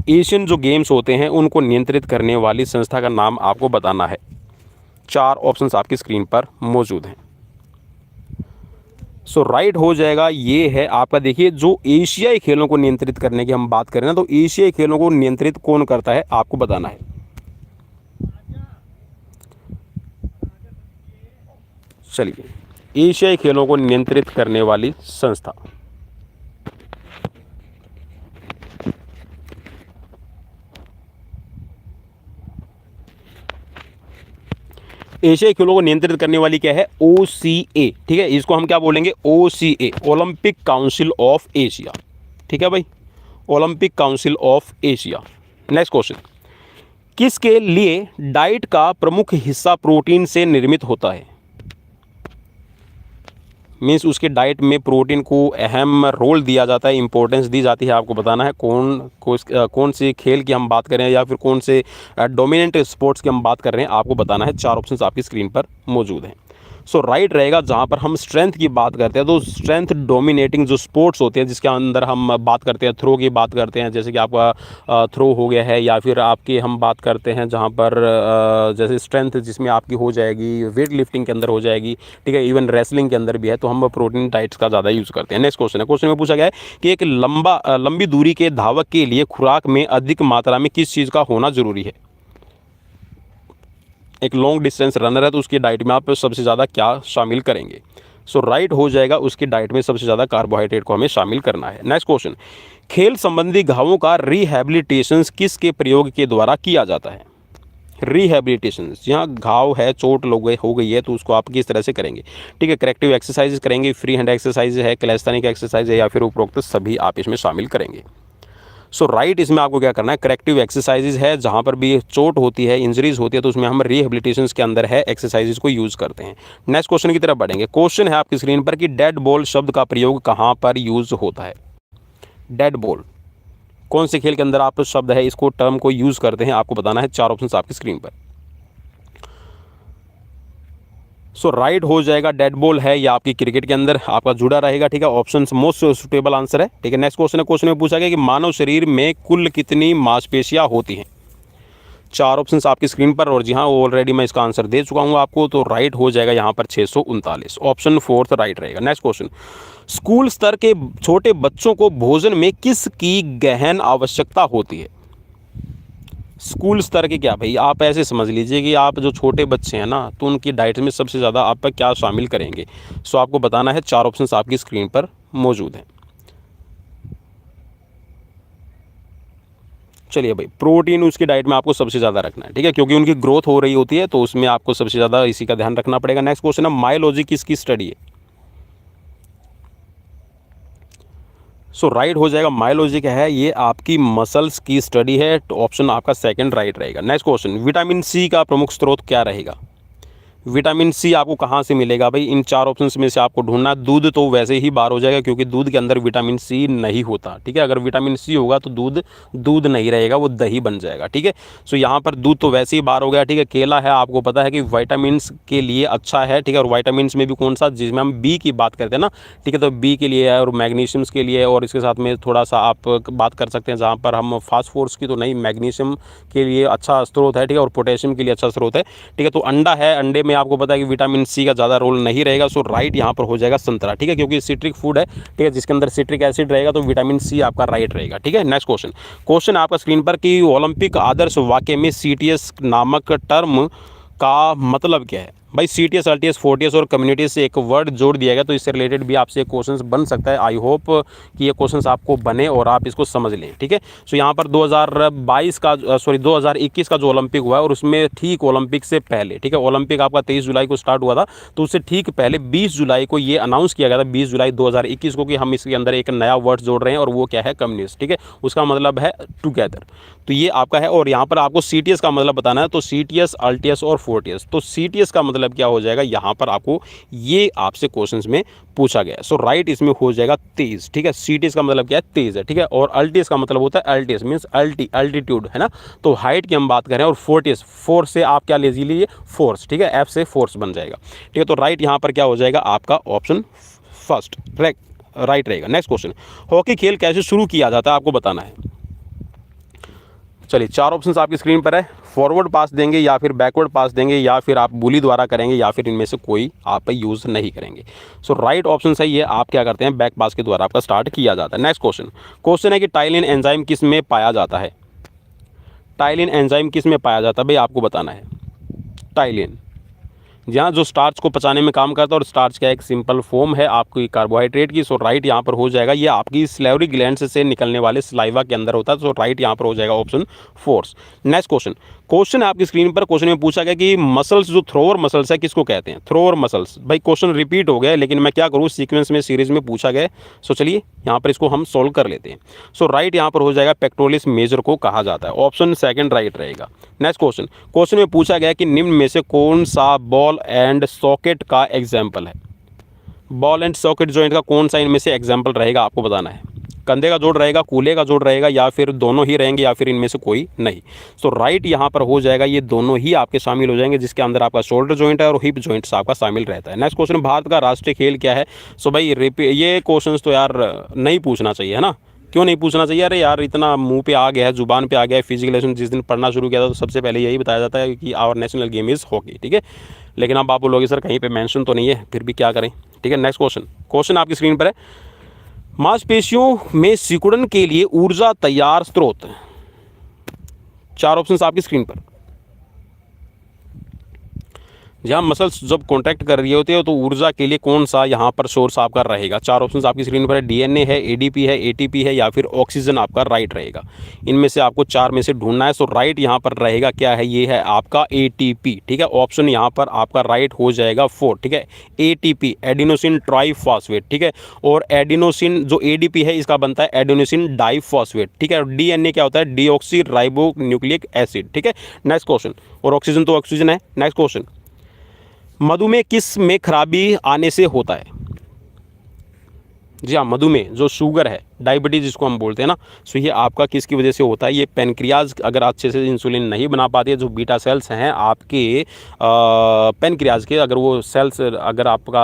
Speaker 1: एशियन जो गेम्स होते हैं उनको नियंत्रित करने वाली संस्था का नाम आपको बताना है। 4 ऑप्शन आपकी स्क्रीन पर मौजूद हैं। सो राइट हो जाएगा, ये है आपका, देखिए जो एशियाई खेलों को नियंत्रित करने की हम बात करें ना, तो एशियाई खेलों को नियंत्रित कौन करता है आपको बताना है। चलिए एशियाई खेलों को नियंत्रित करने वाली संस्था, एशियाई खेलों को नियंत्रित करने वाली क्या है? OCA, ठीक है। इसको हम क्या बोलेंगे? OCA, Olympic council of Asia, ठीक है भाई, Olympic council of Asia. Next question, किसके लिए डाइट का प्रमुख हिस्सा प्रोटीन से निर्मित होता है? मीन्स उसके डाइट में प्रोटीन को अहम रोल दिया जाता है, इंपॉर्टेंस दी जाती है। आपको बताना है कौन से खेल की हम बात कर रहे हैं या फिर कौन से डोमिनेंट स्पोर्ट्स की हम बात कर रहे हैं, आपको बताना है। 4 ऑप्शंस आपकी स्क्रीन पर मौजूद हैं। सो राइट रहेगा। जहाँ पर हम स्ट्रेंथ की बात करते हैं तो स्ट्रेंथ डोमिनेटिंग जो स्पोर्ट्स होते हैं जिसके अंदर हम बात करते हैं, थ्रो की बात करते हैं, जैसे कि आपका थ्रो हो गया है, या फिर आपकी हम बात करते हैं जहाँ पर जैसे स्ट्रेंथ जिसमें आपकी हो जाएगी, वेट लिफ्टिंग के अंदर हो जाएगी, ठीक है, इवन रेसलिंग के अंदर भी है, तो हम प्रोटीन डाइट्स का ज़्यादा यूज़ करते हैं। नेक्स्ट क्वेश्चन है, क्वेश्चन में पूछा गया है कि एक लंबी दूरी के धावक के लिए खुराक में अधिक मात्रा में किस चीज़ का होना ज़रूरी है। एक लॉन्ग डिस्टेंस रनर है तो उसकी डाइट में आप सबसे ज़्यादा क्या शामिल करेंगे। सो राइट हो जाएगा, उसकी डाइट में सबसे ज़्यादा कार्बोहाइड्रेट को हमें शामिल करना है। नेक्स्ट क्वेश्चन, खेल संबंधी घावों का रिहैबिलिटेशन किसके प्रयोग के द्वारा किया जाता है। रिहैबिलिटेशन, यहाँ घाव है, चोट हो गई है तो उसको आप किस तरह से करेंगे, ठीक है, करेक्टिव एक्सरसाइज करेंगे, फ्री हैंड एक्सरसाइज है, कैलेस्थेनिक एक्सरसाइज है, या फिर उपरोक्त सभी आप इसमें शामिल करेंगे। सो राइट इसमें आपको क्या करना है, करेक्टिव एक्सरसाइजेज है, जहाँ पर भी चोट होती है, इंजरीज होती है, तो उसमें हम रिहेबिलिटेशन के अंदर है एक्सरसाइजेज को यूज़ करते हैं। नेक्स्ट क्वेश्चन की तरफ बढ़ेंगे। क्वेश्चन है आपकी स्क्रीन पर कि डेड बॉल शब्द का प्रयोग कहाँ पर यूज़ होता है। डेड बॉल कौन से खेल के अंदर आप शब्द है इसको टर्म को यूज़ करते हैं, आपको बताना है। 4 ऑप्शन आपकी स्क्रीन पर। सो राइट हो जाएगा, डेड बॉल है या आपकी क्रिकेट के अंदर आपका जुड़ा रहेगा, ठीक है, ऑप्शन मोस्ट सुटेबल आंसर है, ठीक है। नेक्स्ट क्वेश्चन है, क्वेश्चन में पूछा गया कि मानव शरीर में कुल कितनी मांसपेशियां होती हैं। 4 ऑप्शंस आपकी स्क्रीन पर, और जी हाँ ऑलरेडी मैं इसका आंसर दे चुका हूँ आपको, तो राइट हो जाएगा यहाँ पर 639, ऑप्शन 4 राइट रहेगा। नेक्स्ट क्वेश्चन, स्कूल स्तर के छोटे बच्चों को भोजन में किसकी गहन आवश्यकता होती है। स्कूल स्तर के क्या भाई, आप ऐसे समझ लीजिए कि आप जो छोटे बच्चे हैं ना तो उनकी डाइट में सबसे ज़्यादा आप क्या शामिल करेंगे। सो आपको बताना है, 4 ऑप्शंस आपकी स्क्रीन पर मौजूद हैं। चलिए भाई, प्रोटीन उसकी डाइट में आपको सबसे ज़्यादा रखना है, ठीक है, क्योंकि उनकी ग्रोथ हो रही होती है तो उसमें आपको सबसे ज़्यादा इसी का ध्यान रखना पड़ेगा। नेक्स्ट क्वेश्चन है, मायोलॉजी किसकी स्टडी है। सो राइट हो जाएगा, मायोलॉजी क्या है, ये आपकी मसल्स की स्टडी है, तो ऑप्शन आपका सेकंड राइट रहेगा। नेक्स्ट क्वेश्चन, विटामिन सी का प्रमुख स्रोत क्या रहेगा। विटामिन सी आपको कहाँ से मिलेगा भाई, इन 4 ऑप्शंस में से आपको ढूंढना। दूध तो वैसे ही बाहर हो जाएगा क्योंकि दूध के अंदर विटामिन सी नहीं होता, ठीक है, अगर विटामिन सी होगा तो दूध नहीं रहेगा, वो दही बन जाएगा, ठीक है। सो यहाँ पर दूध तो वैसे ही बाहर हो गया, ठीक है। केला है, आपको पता है कि विटामिन के लिए अच्छा है, ठीक है, और विटामिन में भी कौन सा, जिसमें हम बी की बात करते हैं ना, ठीक है, तो बी के लिए है और मैग्नीशियम्स के लिए, और इसके साथ में थोड़ा सा आप बात कर सकते हैं जहाँ पर हम फास्फोरस की तो नहीं, मैग्नीशियम के लिए अच्छा स्रोत है, ठीक है, और पोटेशियम के लिए अच्छा स्रोत है, ठीक है। तो अंडा है, अंडे में आपको पता है कि विटामिन सी का ज़्यादा रोल नहीं रहेगा। सो राइट यहाँ पर हो जाएगा संतरा, ठीक है, क्योंकि सिट्रिक फूड है, ठीक है, जिसके अंदर सिट्रिक एसिड रहेगा, तो विटामिन सी आपका राइट रहेगा, ठीक है। नेक्स्ट क्वेश्चन, क्वेश्चन आपका स्क्रीन पर कि ओलंपिक आदर्श वाक्य में सीटीएस नामक टर्म का मतलब क्या है। भाई सीटीएस, एलटीएस, फोर्टीएस और कम्युनिटीज से एक वर्ड जोड़ दिया गया, तो इससे रिलेटेड भी आपसे क्वेश्चंस बन सकता है। आई होप कि ये क्वेश्चंस आपको बने और आप इसको समझ लें, ठीक है। सो यहाँ पर 2021 का जो ओलंपिक हुआ है, और उसमें ठीक ओलंपिक से पहले, ठीक है, ओलंपिक आपका 23 जुलाई को स्टार्ट हुआ था, तो उससे ठीक पहले 20 जुलाई को ये अनाउंस किया गया था, 20 जुलाई 2021 को, कि हम इसके अंदर एक नया वर्ड जोड़ रहे हैं, और वो क्या है, कम्युनिस्ट, ठीक है, उसका मतलब है टुगेदर। तो ये आपका है, और यहाँ पर आपको सीटीएस का मतलब बताना है, तो सीटीएस, एलटीएस और फोर्टीएस। तो सीटीएस का मतलब क्या हो जाएगा, यहाँ पर आपको ये आपसे क्वेश्चंस में पूछा गया है। सो राइट इसमें हो जाएगा तेज, ठीक है। सीटीएस का मतलब क्या है, तेज है, ठीक है, और एलटीएस का मतलब होता है, एलटीएस मींस अल्टीट्यूड, है ना, तो हाइट की हम बात करें, और फोर्टीएस, फोर्स से आप क्या ले लीजिए, फोर्स, ठीक है, एफ से फोर्स बन जाएगा, ठीक है। तो राइट यहाँ पर क्या हो जाएगा, आपका ऑप्शन फर्स्ट राइट रहेगा। नेक्स्ट क्वेश्चन, हॉकी खेल कैसे शुरू किया जाता है, आपको बताना है। चलिए 4 ऑप्शंस आपकी स्क्रीन पर है, फॉरवर्ड पास देंगे, या फिर बैकवर्ड पास देंगे, या फिर आप बुली द्वारा करेंगे, या फिर इनमें से कोई आप यूज़ नहीं करेंगे। सो राइट ऑप्शन है ये, आप क्या करते हैं, बैक पास के द्वारा आपका स्टार्ट किया जाता है। नेक्स्ट क्वेश्चन है कि टाइलिन एंजाइम किस में पाया जाता है। टाइलिन एंजाइम किस में पाया जाता है भाई, आपको बताना है। टाइलिन जहाँ जो स्टार्च को पचाने में काम करता है, और स्टार्च का एक सिंपल फॉर्म है आपकी कार्बोहाइड्रेट की। सो राइट यहाँ पर हो जाएगा, ये आपकी स्लेवरी ग्लैंड से निकलने वाले सलाइवा के अंदर होता है। सो राइट यहाँ पर हो जाएगा ऑप्शन 4। नेक्स्ट क्वेश्चन है आपकी स्क्रीन पर, क्वेश्चन में पूछा गया कि मसल्स जो थ्रोअर मसल्स है किसको कहते हैं। थ्रोअर मसल्स, भाई क्वेश्चन रिपीट हो गया, लेकिन मैं क्या करूँ, सीक्वेंस में सीरीज में पूछा गया। सो चलिए यहाँ पर इसको हम सोल्व कर लेते हैं। सो राइट यहाँ पर हो जाएगा, पेक्टोरलिस मेजर को कहा जाता है, ऑप्शन सेकंड राइट रहेगा। नेक्स्ट क्वेश्चन में पूछा गया कि निम्न में से कौन सा बॉल एंड सॉकेट का एग्जाम्पल है। बॉल एंड सॉकेट जॉइंट का कौन सा इनमें से एग्जाम्पल रहेगा, आपको बताना है। कंधे का जोड़ रहेगा, कूल्हे का जोड़ रहेगा, या फिर दोनों ही रहेंगे, या फिर इनमें से कोई नहीं। सो राइट यहाँ पर हो जाएगा, ये दोनों ही आपके शामिल हो जाएंगे, जिसके अंदर आपका शोल्डर जॉइंट है और हिप जॉइंट्स आपका शामिल रहता है। नेक्स्ट क्वेश्चन, भारत का राष्ट्रीय खेल क्या है? सो भाई ये क्वेश्चन तो यार नहीं पूछना चाहिए, है ना? क्यों नहीं पूछना चाहिए? अरे यार इतना मुंह पे आ गया है, जुबान पे आ गया है। फिजिकल लेसन जिस दिन पढ़ना शुरू किया था तो सबसे पहले यही बताया जाता है कि our national game is hockey, ठीक है। लेकिन अब आप बोलोगे सर कहीं पे मेंशन तो नहीं है, फिर भी क्या करें, ठीक है। नेक्स्ट क्वेश्चन आपकी स्क्रीन पर है, मांसपेशियों में सिकुड़न के लिए ऊर्जा तैयार स्रोत। 4 ऑप्शन आपकी स्क्रीन पर। जहाँ मसल्स जब कॉन्ट्रैक्ट कर रही होती है तो ऊर्जा के लिए कौन सा यहाँ पर सोर्स आपका रहेगा? 4 ऑप्शन आपकी स्क्रीन पर है, डीएनए है, एडीपी है, एटीपी है, या फिर ऑक्सीजन आपका राइट रहेगा। इनमें से आपको 4 में से ढूंढना है। सो राइट यहाँ पर रहेगा क्या है? ये है आपका एटीपी, ठीक है। ऑप्शन यहाँ पर आपका राइट हो जाएगा 4, ठीक है। एटीपी एडिनोसिन ट्राइफॉस्फेट, ठीक है। और एडिनोसिन जो एडीपी है इसका बनता है एडिनोसिन डाइफॉस्फेट, ठीक है। डीएनए क्या होता है? डीऑक्सी राइबो न्यूक्लिक एसिड, ठीक है। नेक्स्ट क्वेश्चन, और ऑक्सीजन तो ऑक्सीजन है। नेक्स्ट क्वेश्चन, मधुमेह किस में खराबी आने से होता है? जी हाँ, मधुमेह जो शुगर है, डायबिटीज़ जिसको हम बोलते हैं ना, सो ये आपका किसकी वजह से होता है? ये पेनक्रियाज अगर अच्छे से इंसुलिन नहीं बना पाती है, जो बीटा सेल्स हैं आपके पेनक्रियाज के, अगर वो सेल्स अगर आपका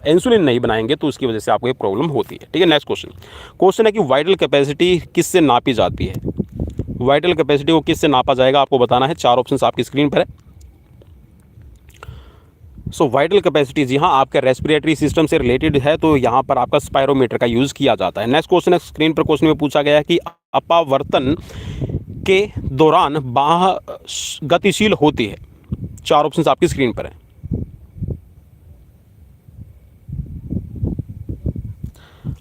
Speaker 1: इंसुलिन नहीं बनाएंगे तो उसकी वजह से आपको ये प्रॉब्लम होती है, ठीक है। नेक्स्ट क्वेश्चन है कि वाइटल कैपेसिटी किससे नापी जाती है? वाइटल कैपेसिटी को किससे नापा जाएगा आपको बताना है। 4 ऑप्शन आपकी स्क्रीन पर है। सो वाइटल कैपेसिटी जी हाँ आपके रेस्पिरेटरी सिस्टम से रिलेटेड है, तो यहाँ पर आपका स्पायरोमीटर का यूज़ किया जाता है। नेक्स्ट क्वेश्चन है, स्क्रीन पर क्वेश्चन में पूछा गया है कि अपावर्तन के दौरान बाह गतिशील होती है। 4 ऑप्शन आपकी स्क्रीन पर है।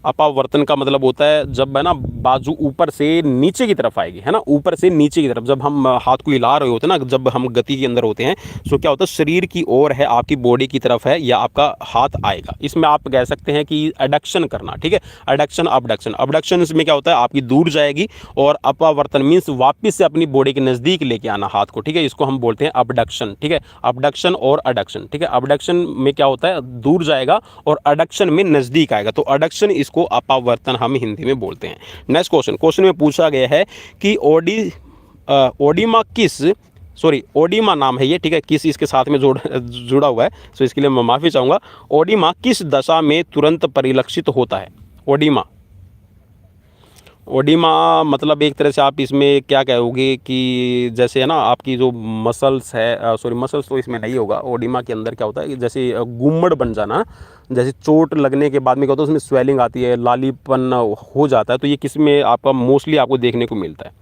Speaker 1: अपावर्तन का मतलब होता है जब है ना बाजू ऊपर से नीचे की तरफ आएगी, है ना, ऊपर से नीचे की तरफ जब हम हाथ को हिला रहे होते हैं ना, जब हम गति के अंदर होते हैं, सो क्या होता है शरीर की ओर है, आपकी बॉडी की तरफ है, या आपका हाथ आएगा। इसमें आप कह सकते हैं कि एडक्शन करना, ठीक है। एडक्शन अबडक्शन, अबडक्शन में क्या होता है आपकी दूर जाएगी, और अपावर्तन मीन्स वापस से अपनी बॉडी के नज़दीक लेके आना हाथ को, ठीक है। इसको हम बोलते हैं अबडक्शन, ठीक है। अबडक्शन और अडक्शन, ठीक है। अबडक्शन में क्या होता है दूर जाएगा, और अडक्शन में नज़दीक आएगा, तो अडक्शन इसको अपावर्तन हम हिंदी में बोलते हैं। नेक्स्ट क्वेश्चन में पूछा गया है कि ओडिमा नाम है ये, ठीक है। किस इसके साथ में जुड़ा हुआ है, सो इसके लिए मैं माफ़ी चाहूँगा। ओडिमा किस दशा में तुरंत परिलक्षित होता है? ओडिमा मतलब एक तरह से आप इसमें क्या कहोगे कि जैसे है ना आपकी जो मसल्स है, मसल्स तो इसमें नहीं होगा। ओडिमा के अंदर क्या होता है कि जैसे गुम्मड़ बन जाना, जैसे चोट लगने के बाद में क्या होता है उसमें स्वेलिंग आती है, लालीपन हो जाता है, तो ये किस में आपका मोस्टली आपको देखने को मिलता है?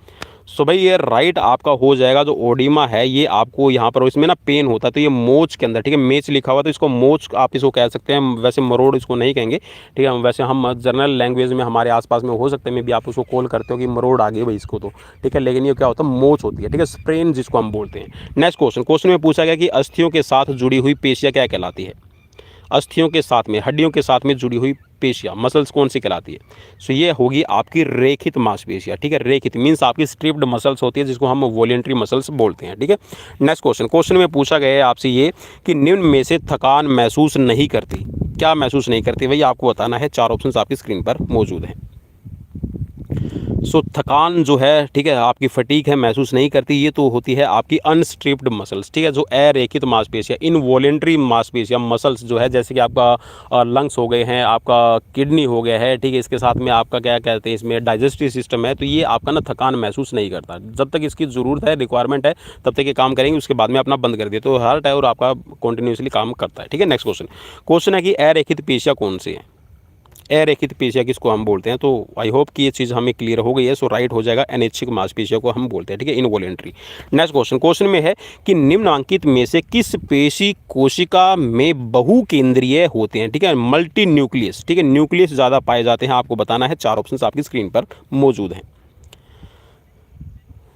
Speaker 1: सो भाई ये राइट आपका हो जाएगा। जो ओडिमा है ये आपको यहाँ पर इसमें ना पेन होता है, तो ये मोच के अंदर, ठीक है। मेच लिखा हुआ तो इसको मोच आप इसको कह सकते हैं, वैसे मरोड़ इसको नहीं कहेंगे, ठीक है। वैसे हम जनरल लैंग्वेज में हमारे आसपास में हो सकते हैं, मे भी आप उसको कॉल करते हो कि मरोड़ आ गई भाई इसको, तो ठीक है। लेकिन ये क्या होता है मोच होती है, ठीक है, स्प्रेन जिसको हम बोलते हैं। नेक्स्ट क्वेश्चन में पूछा गया कि अस्थियों के साथ जुड़ी हुई पेशियाँ क्या कहलाती है? अस्थियों के साथ में, हड्डियों के साथ में जुड़ी हुई पेशियाँ मसल्स कौन सी कहलाती है? सो ये होगी आपकी रेखित मांसपेशियाँ, ठीक है। रेखित मीन्स आपकी स्ट्रिप्ड मसल्स होती है, जिसको हम वॉलेंट्री मसल्स बोलते हैं, ठीक है। नेक्स्ट क्वेश्चन में पूछा गया है आपसे ये कि निम्न में से थकान महसूस नहीं करती, क्या महसूस नहीं करती? भाई आपको बताना है। 4 ऑप्शन आपकी स्क्रीन पर मौजूद हैं। सो थकान जो है, ठीक है, आपकी फटीक है, महसूस नहीं करती, ये तो होती है आपकी अनस्ट्रिप्ड मसल्स, ठीक है। जो अरेखित मांसपेशियाँ, इनवॉलेंट्री मांसपेशियाँ मसल्स जो है, जैसे कि आपका लंग्स हो गए हैं, आपका किडनी हो गया है, ठीक है। इसके साथ में आपका क्या कहते हैं इसमें डाइजेस्टिव सिस्टम है, तो ये आपका ना थकान महसूस नहीं करता। जब तक इसकी ज़रूरत है, रिक्वायरमेंट है, तब तक ये काम करेंगे, उसके बाद में अपना बंद कर दिए, तो हर टाइम और आपका कॉन्टिन्यूसली काम करता है, ठीक है। नेक्स्ट क्वेश्चन है कि अरेखित पेशियाँ कौन सी हैं? अरेखित पेशियाँ किसको हम बोलते हैं? तो आई होप कि ये चीज़ हमें क्लियर हो गई है। सो राइट हो जाएगा अनैच्छिक मांसपेशियों को हम बोलते हैं, ठीक है, इनवॉलेंट्री। नेक्स्ट क्वेश्चन में है कि निम्नलिखित में से किस पेशी कोशिका में बहुकेंद्रीय होते हैं? ठीक है, मल्टी न्यूक्लियस, ठीक है, न्यूक्लियस ज़्यादा पाए जाते हैं, आपको बताना है। 4 ऑप्शन आपकी स्क्रीन पर मौजूद हैं।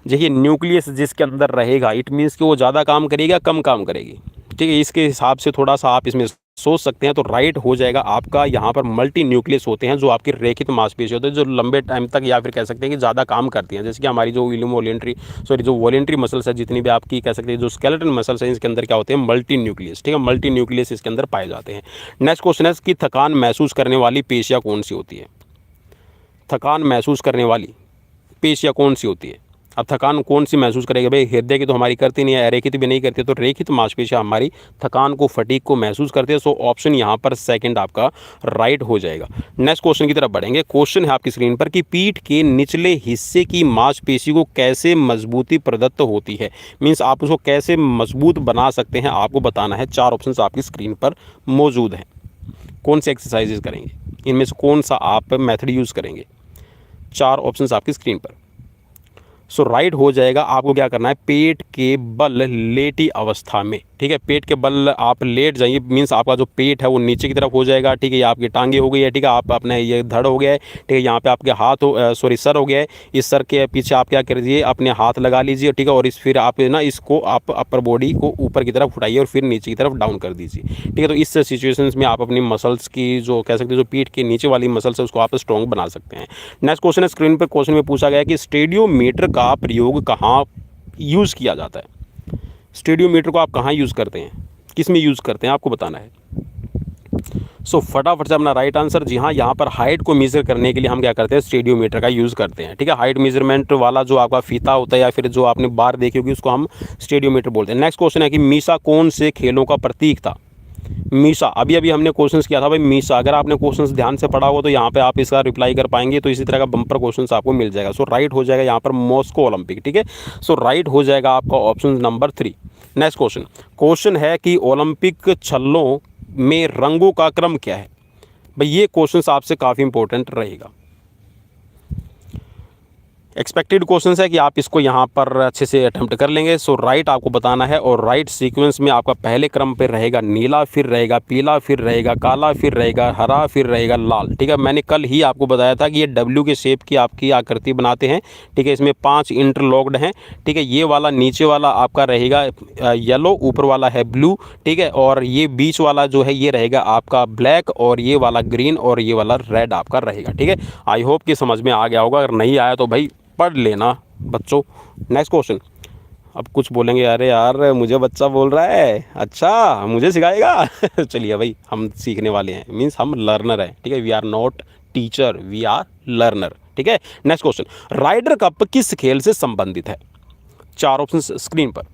Speaker 1: देखिए न्यूक्लियस जिसके अंदर रहेगा, इट मीन्स कि वो ज़्यादा काम करेगा कम काम करेगी, ठीक है। इसके हिसाब से थोड़ा सा आप इसमें सोच सकते हैं, तो राइट हो जाएगा आपका यहाँ पर मल्टी न्यूक्लियस होते हैं, जो आपकी रेखित मांसपेशी होते हैं, जो लंबे टाइम तक या फिर कह सकते हैं कि ज़्यादा काम करती हैं। जैसे कि हमारी जो जो वॉलेंट्री मसल्स है, जितनी भी आपकी कह सकते हैं जो स्केलेटन मसल्स हैं, इसके अंदर क्या होते हैं मल्टी न्यूक्लियस, ठीक है, मल्टी न्यूक्लियस इसके अंदर पाए जाते हैं। नेक्स्ट क्वेश्चन है कि थकान महसूस करने वाली पेशियाँ कौन सी होती है? थकान महसूस करने वाली पेशियाँ कौन सी होती है? अब थकान कौन सी महसूस करेगी भाई? हृदय की तो हमारी करती नहीं है, अरेखित भी नहीं करती, तो रेखित मांसपेशियाँ हमारी थकान को, फटीग को महसूस करती है। सो ऑप्शन यहाँ पर सेकंड आपका राइट हो जाएगा। नेक्स्ट क्वेश्चन की तरफ बढ़ेंगे। क्वेश्चन है आपकी स्क्रीन पर कि पीठ के निचले हिस्से की मांसपेशी को कैसे मजबूती प्रदत्त होती है, मीन्स आप उसको कैसे मजबूत बना सकते हैं, आपको बताना है। 4 ऑप्शन आपकी स्क्रीन पर मौजूद हैं। कौन से एक्सरसाइजेज करेंगे, इनमें से कौन सा आप मेथड यूज़ करेंगे? 4 ऑप्शन आपकी स्क्रीन पर। सो राइट हो जाएगा। आपको क्या करना है, पेट के बल लेटी अवस्था में, ठीक है, पेट के बल आप लेट जाइए, मीन्स आपका जो पेट है वो नीचे की तरफ हो जाएगा, ठीक है, ये आपकी टांगे हो गई है, ठीक है, आप अपने ये धड़ हो गया है, ठीक है, यहाँ पे आपके हाथ हो सर हो गया है, इस सर के पीछे आप क्या कर दीजिए, अपने हाथ लगा लीजिए, ठीक है, और फिर आप ना इसको आप अपर बॉडी को ऊपर की तरफ उठाइए और फिर नीचे की तरफ डाउन कर दीजिए, ठीक है। तो इस सिचुएशंस में आप अपनी मसल्स की जो कह सकते हैं, जो पीठ के नीचे वाली मसल्स है उसको आप स्ट्रॉन्ग बना सकते हैं। नेक्स्ट क्वेश्चन है स्क्रीन पर। क्वेश्चन में पूछा गया कि स्टेडियोमीटर का प्रयोग कहाँ यूज़ किया जाता है? स्टेडियोमीटर को आप कहाँ यूज़ करते हैं, किस में यूज़ करते हैं, आपको बताना है। सो फटाफट से अपना राइट आंसर। जी हाँ, यहाँ पर हाइट को मेज़र करने के लिए हम क्या करते हैं, स्टेडियोमीटर का यूज़ करते हैं, ठीक है। हाइट मेजरमेंट वाला जो आपका फीता होता है या फिर जो आपने बार देखी होगी उसको हम स्टेडियोमीटर बोलते हैं। नेक्स्ट क्वेश्चन है कि मीसा कौन से खेलों का प्रतीक था? मीसा, अभी अभी हमने क्वेश्चंस किया था भाई मीसा, अगर आपने क्वेश्चंस ध्यान से पढ़ा होगा तो यहाँ पे आप इसका रिप्लाई कर पाएंगे, तो इसी तरह का बम्पर क्वेश्चंस आपको मिल जाएगा। सो राइट हो जाएगा यहाँ पर मॉस्को ओलंपिक, ठीक है। सो राइट हो जाएगा आपका option number 3। Next question, question है कि ओलंपिक छल्लों में रंगों का क्रम क्या है? भाई ये क्वेश्चन आपसे काफ़ी इंपॉर्टेंट रहेगा, एक्सपेक्टेड क्वेश्चन है कि आप इसको यहाँ पर अच्छे से अटेम्प्ट कर लेंगे। सो राइट आपको बताना है, और राइट सीक्वेंस में आपका पहले क्रम पे रहेगा नीला, फिर रहेगा पीला, फिर रहेगा काला, फिर रहेगा हरा, फिर रहेगा लाल, ठीक है। मैंने कल ही आपको बताया था कि ये डब्ल्यू के शेप की आपकी आकृति बनाते हैं, ठीक है। इसमें 5 इंटरलॉक्ड हैं, ठीक है। ये वाला नीचे वाला आपका रहेगा येलो, ऊपर वाला है ब्लू, ठीक है, और ये बीच वाला जो है ये रहेगा आपका ब्लैक, और ये वाला ग्रीन, और ये वाला रेड आपका रहेगा, ठीक है। आई होप कि समझ में आ गया होगा, अगर नहीं आया तो भाई पढ़ लेना बच्चों। नेक्स्ट क्वेश्चन, अब कुछ बोलेंगे अरे यार मुझे बच्चा बोल रहा है, अच्छा मुझे सिखाएगा चलिए भाई, हम सीखने वाले हैं, मीन्स हम लर्नर हैं, ठीक है। We are not teacher, we are learner, ठीक है। नेक्स्ट क्वेश्चन, राइडर कप किस खेल से संबंधित है? 4 ऑप्शन स्क्रीन पर।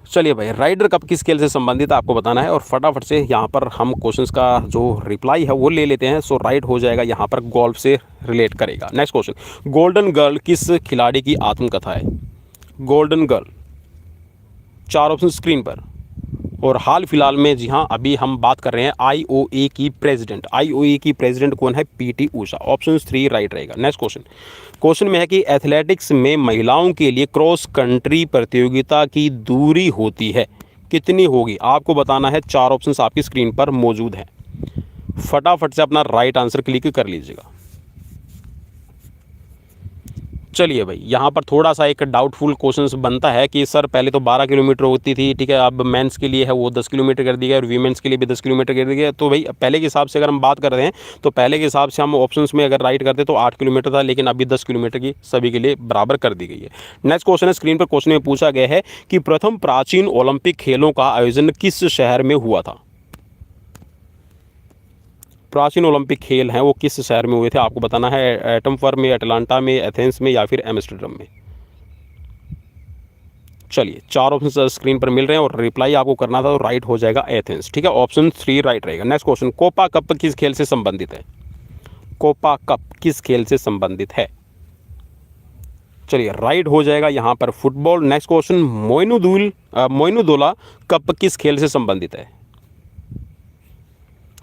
Speaker 1: चलिए भाई, राइडर कप किस खेल से संबंधित है आपको बताना है, और फटाफट से यहाँ पर हम क्वेश्चंस का जो रिप्लाई है वो ले लेते हैं। सो राइट हो जाएगा यहाँ पर गोल्फ से रिलेट करेगा। नेक्स्ट क्वेश्चन, गोल्डन गर्ल किस खिलाड़ी की आत्मकथा है? गोल्डन गर्ल, 4 ऑप्शन स्क्रीन पर। और हाल फिलहाल में, जी हाँ, अभी हम बात कर रहे हैं IOA की प्रेसिडेंट। IOA की प्रेसिडेंट कौन है? PT ऊषा। ऑप्शन 3 राइट रहेगा। नेक्स्ट क्वेश्चन, क्वेश्चन में है कि एथलेटिक्स में महिलाओं के लिए क्रॉस कंट्री प्रतियोगिता की दूरी होती है, कितनी होगी? आपको बताना है। 4 ऑप्शन आपकी स्क्रीन पर मौजूद हैं, फटाफट से अपना राइट आंसर क्लिक कर लीजिएगा। चलिए भाई, यहाँ पर थोड़ा सा एक डाउटफुल क्वेश्चन बनता है कि सर पहले तो 12 किलोमीटर होती थी, ठीक है, अब मेंस के लिए है वो 10 किलोमीटर कर दी गई और वीमेंस के लिए भी 10 किलोमीटर कर दी गई। तो भाई पहले के हिसाब से अगर हम बात कर रहे हैं तो पहले के हिसाब से हम ऑप्शंस में अगर राइट करते तो 8 किलोमीटर था, लेकिन अभी 10 किलोमीटर की सभी के लिए बराबर कर दी गई है। नेक्स्ट क्वेश्चन है स्क्रीन पर। क्वेश्चन में पूछा गया है कि प्रथम प्राचीन ओलंपिक खेलों का आयोजन किस शहर में हुआ था? प्राचीन ओलंपिक खेल हैं वो किस शहर में हुए थे, आपको बताना है। एटमफर्म में, अटलांटा में, एथेंस में, या फिर एम्स्टर्डम में। चलिए, 4 ऑप्शन स्क्रीन पर मिल रहे हैं और रिप्लाई आपको करना था, तो राइट हो जाएगा एथेंस, ठीक है। ऑप्शन 3 राइट रहेगा। नेक्स्ट क्वेश्चन, कोपा कप किस खेल से संबंधित है? कोपा कप किस खेल से संबंधित है? चलिए, राइट हो जाएगा यहाँ पर फुटबॉल। नेक्स्ट क्वेश्चन, मोइनुद्दौला कप किस खेल से संबंधित है?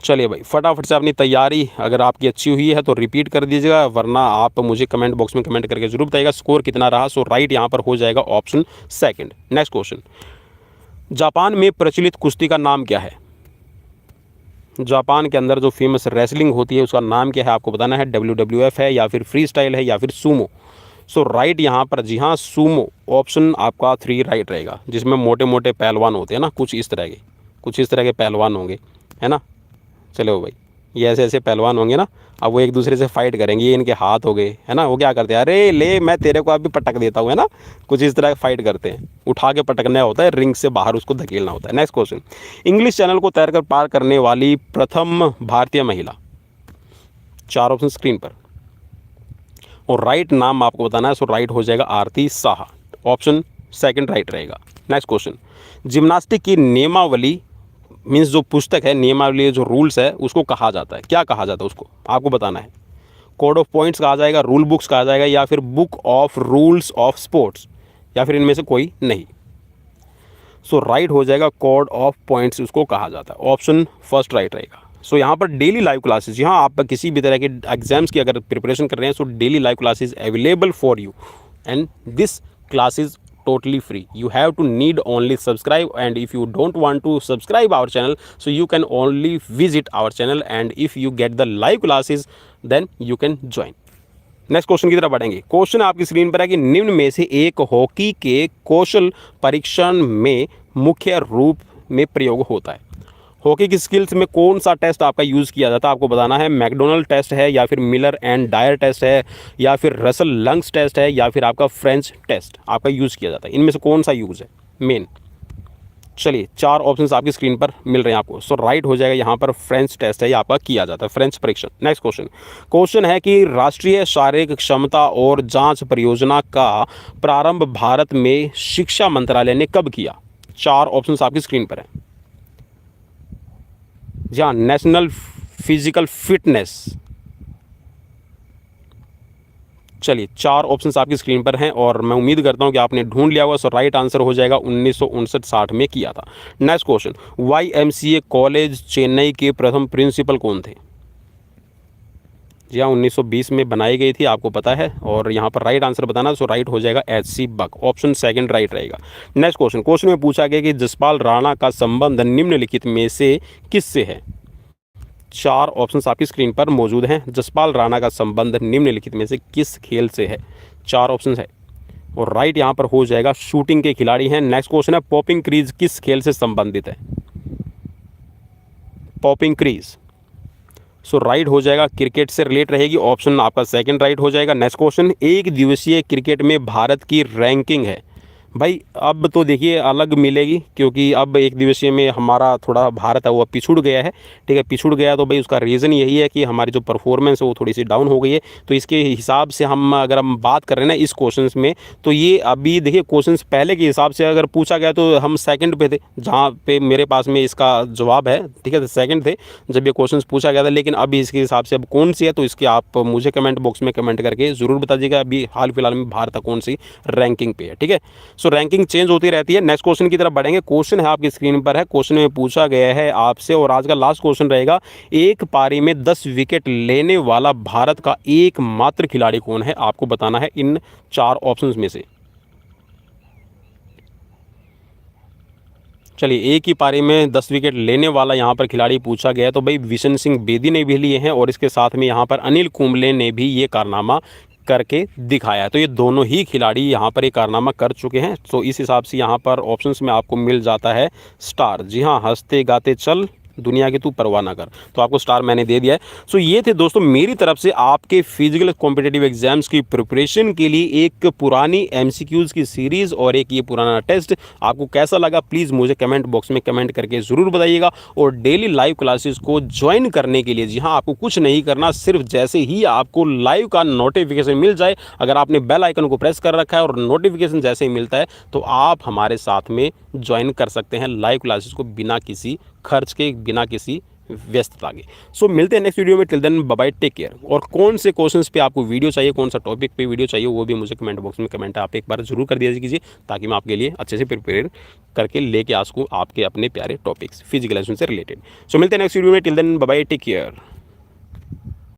Speaker 1: चलिए भाई, फटाफट से अपनी तैयारी अगर आपकी अच्छी हुई है तो रिपीट कर दीजिएगा, वरना आप मुझे कमेंट बॉक्स में कमेंट करके जरूर बताइएगा स्कोर कितना रहा। सो राइट यहाँ पर हो जाएगा ऑप्शन 2। नेक्स्ट क्वेश्चन, जापान में प्रचलित कुश्ती का नाम क्या है? जापान के अंदर जो फेमस रेसलिंग होती है उसका नाम क्या है, आपको बताना है। WWF है, या फिर फ्री स्टाइल है, या फिर सूमो। सो राइट यहाँ पर, जी हाँ, सूमो। ऑप्शन आपका 3 राइट रहेगा, जिसमें मोटे मोटे पहलवान होते हैं ना, कुछ इस तरह के पहलवान होंगे, है ना। चलो भाई, ये ऐसे ऐसे पहलवान होंगे ना, अब वो एक दूसरे से फाइट करेंगे, ये इनके हाथ हो गए, है ना। वो क्या करते हैं, अरे ले मैं तेरे को अभी पटक देता हूँ, है ना, कुछ इस तरह फाइट करते हैं। उठा के पटकना होता है, रिंग से बाहर उसको धकेलना होता है। नेक्स्ट क्वेश्चन, इंग्लिश चैनल को तैरकर पार करने वाली प्रथम भारतीय महिला? 4 ऑप्शन स्क्रीन पर, और राइट नाम आपको बताना है। सो राइट हो जाएगा आरती साहा, ऑप्शन सेकंड राइट रहेगा। नेक्स्ट क्वेश्चन, जिम्नास्टिक की नियमावली मीन्स जो पुस्तक है, नियमावली जो रूल्स है, उसको कहा जाता है, क्या कहा जाता है उसको आपको बताना है। कोड ऑफ पॉइंट्स कहा जाएगा, रूल बुक्स कहा जाएगा, या फिर book of rules of sports, या फिर इनमें से कोई नहीं। सो राइट हो जाएगा कोड ऑफ पॉइंट्स उसको कहा जाता है, ऑप्शन फर्स्ट राइट रहेगा। सो यहाँ पर डेली लाइव क्लासेस, यहाँ आप किसी भी तरह के एग्जाम्स की अगर प्रिपरेशन कर रहे हैं, so daily live classes available for you, and this classes totally free. You have to need only subscribe, and if you don't want to subscribe our channel, so you can only visit our channel, and if you get the live classes then you can join. Next question की तरफ बढ़ेंगे। Question आपकी screen पर है कि निम्न में से एक हॉकी के कौशल परीक्षण में मुख्य रूप में प्रयोग होता है। हॉकी की स्किल्स में कौन सा टेस्ट आपका यूज़ किया जाता है आपको बताना है। मैकडोनल्ड टेस्ट है, या फिर मिलर एंड डायर टेस्ट है, या फिर रसल लंग्स टेस्ट है, या फिर आपका फ्रेंच टेस्ट आपका यूज़ किया जाता है। इनमें से कौन सा यूज़ है मेन। चलिए 4 ऑप्शंस आपकी स्क्रीन पर मिल रहे हैं आपको। सो राइट हो जाएगा यहाँ पर फ्रेंच टेस्ट है, ये आपका किया जाता है, फ्रेंच परीक्षण। नेक्स्ट क्वेश्चन है कि राष्ट्रीय शारीरिक क्षमता और जांच परियोजना का प्रारंभ भारत में शिक्षा मंत्रालय ने कब किया। 4 ऑप्शंस आपकी स्क्रीन पर है। जहाँ नेशनल फिजिकल फिटनेस, चलिए 4 ऑप्शंस आपकी स्क्रीन पर हैं, और मैं उम्मीद करता हूं कि आपने ढूंढ लिया होगा। सो राइट आंसर हो जाएगा 1959-60 में किया था। Next question, YMCA college Chennai के प्रथम प्रिंसिपल कौन थे। जी हाँ, 1920 में बनाई गई थी, आपको पता है, और यहाँ पर राइट आंसर बताना। सो राइट हो जाएगा HC बक, ऑप्शन सेकंड राइट रहेगा। नेक्स्ट क्वेश्चन में पूछा गया कि जसपाल राणा का संबंध निम्नलिखित में से किससे है। 4 ऑप्शंस आपकी स्क्रीन पर मौजूद हैं। जसपाल राणा का संबंध निम्नलिखित में से किस खेल से है। 4 ऑप्शंस है, और राइट यहाँ पर हो जाएगा शूटिंग के खिलाड़ी हैं। नेक्स्ट क्वेश्चन है, पॉपिंग क्रीज किस खेल से संबंधित है। पॉपिंग क्रीज, सो राइट हो जाएगा क्रिकेट से रिलेट रहेगी, ऑप्शन आपका सेकंड राइट हो जाएगा। नेक्स्ट क्वेश्चन, एक दिवसीय क्रिकेट में भारत की रैंकिंग है। भाई अब तो देखिए अलग मिलेगी, क्योंकि अब एक दिवसीय में हमारा थोड़ा भारत है वो पिछुड़ गया है। ठीक है, पिछुड़ गया तो भाई उसका रीज़न यही है कि हमारी जो परफॉर्मेंस है वो थोड़ी सी डाउन हो गई है। तो इसके हिसाब से अगर हम बात कर रहे हैं ना इस क्वेश्चंस में, तो ये अभी देखिए क्वेश्चंस पहले के हिसाब से अगर पूछा गया तो हम सेकंड पे थे, जहाँ पे मेरे पास में इसका जवाब है। ठीक है, तो सेकंड थे जब ये क्वेश्चन पूछा गया था, लेकिन अभी इसके हिसाब से अब कौन सी है, तो इसके आप मुझे कमेंट बॉक्स में कमेंट करके ज़रूर बता दीजिएगा अभी हाल फिलहाल में भारत कौन सी रैंकिंग पे है। ठीक है, सो रैंकिंग चेंज होती रहती है। नेक्स्ट क्वेश्चन की तरफ बढ़ेंगे। क्वेश्चन है आपकी स्क्रीन पर है। क्वेश्चन में पूछा गया है आपसे, और आज का लास्ट क्वेश्चन रहेगा, एक पारी में 10 विकेट लेने वाला भारत का एकमात्र खिलाड़ी कौन है, आपको बताना है इन 4 ऑप्शंस में से। चलिए, एक ही पारी में 10 विकेट लेने वाला यहाँ पर खिलाड़ी पूछा गया है, तो भाई विशन सिंह बेदी ने भी लिए हैं, और इसके साथ में यहाँ पर अनिल कुंबले ने भी ये कारनामा करके दिखाया। तो ये दोनों ही खिलाड़ी यहाँ पर एक कारनामा कर चुके हैं। तो इस हिसाब से यहाँ पर ऑप्शंस में आपको मिल जाता है स्टार। जी हाँ, हंसते गाते चल दुनिया की तू परवाह ना कर, तो आपको स्टार मैंने दे दिया है। सो ये थे दोस्तों मेरी तरफ से आपके फिजिकल कॉम्पिटिटिव एग्जाम्स की प्रिपरेशन के लिए एक पुरानी MCQs की सीरीज़ और एक ये पुराना टेस्ट। आपको कैसा लगा प्लीज़ मुझे कमेंट बॉक्स में कमेंट करके ज़रूर बताइएगा। और डेली लाइव क्लासेस को ज्वाइन करने के लिए, जी हाँ, आपको कुछ नहीं करना, सिर्फ जैसे ही आपको लाइव का नोटिफिकेशन मिल जाए, अगर आपने बेल आइकन को प्रेस कर रखा है और नोटिफिकेशन जैसे ही मिलता है, तो आप हमारे साथ में ज्वाइन कर सकते हैं लाइव क्लासेस को बिना किसी खर्च के, बिना किसी व्यस्तता के। सो मिलते हैं नेक्स्ट वीडियो में। Till then bye bye, take care. और कौन से क्वेश्चंस पे आपको वीडियो चाहिए, कौन सा टॉपिक पे वीडियो चाहिए, वो भी मुझे कमेंट बॉक्स में कमेंट आप एक बार जरूर कर दिया कीजिए, ताकि मैं आपके लिए अच्छे से प्रिपेयर करके लेके आ सकूँ आपके अपने प्यारे टॉपिक्स फिजिकल एजुकेशन से रिलेटेड। सो मिलते हैं नेक्स्ट वीडियो में। Till then bye bye, take care.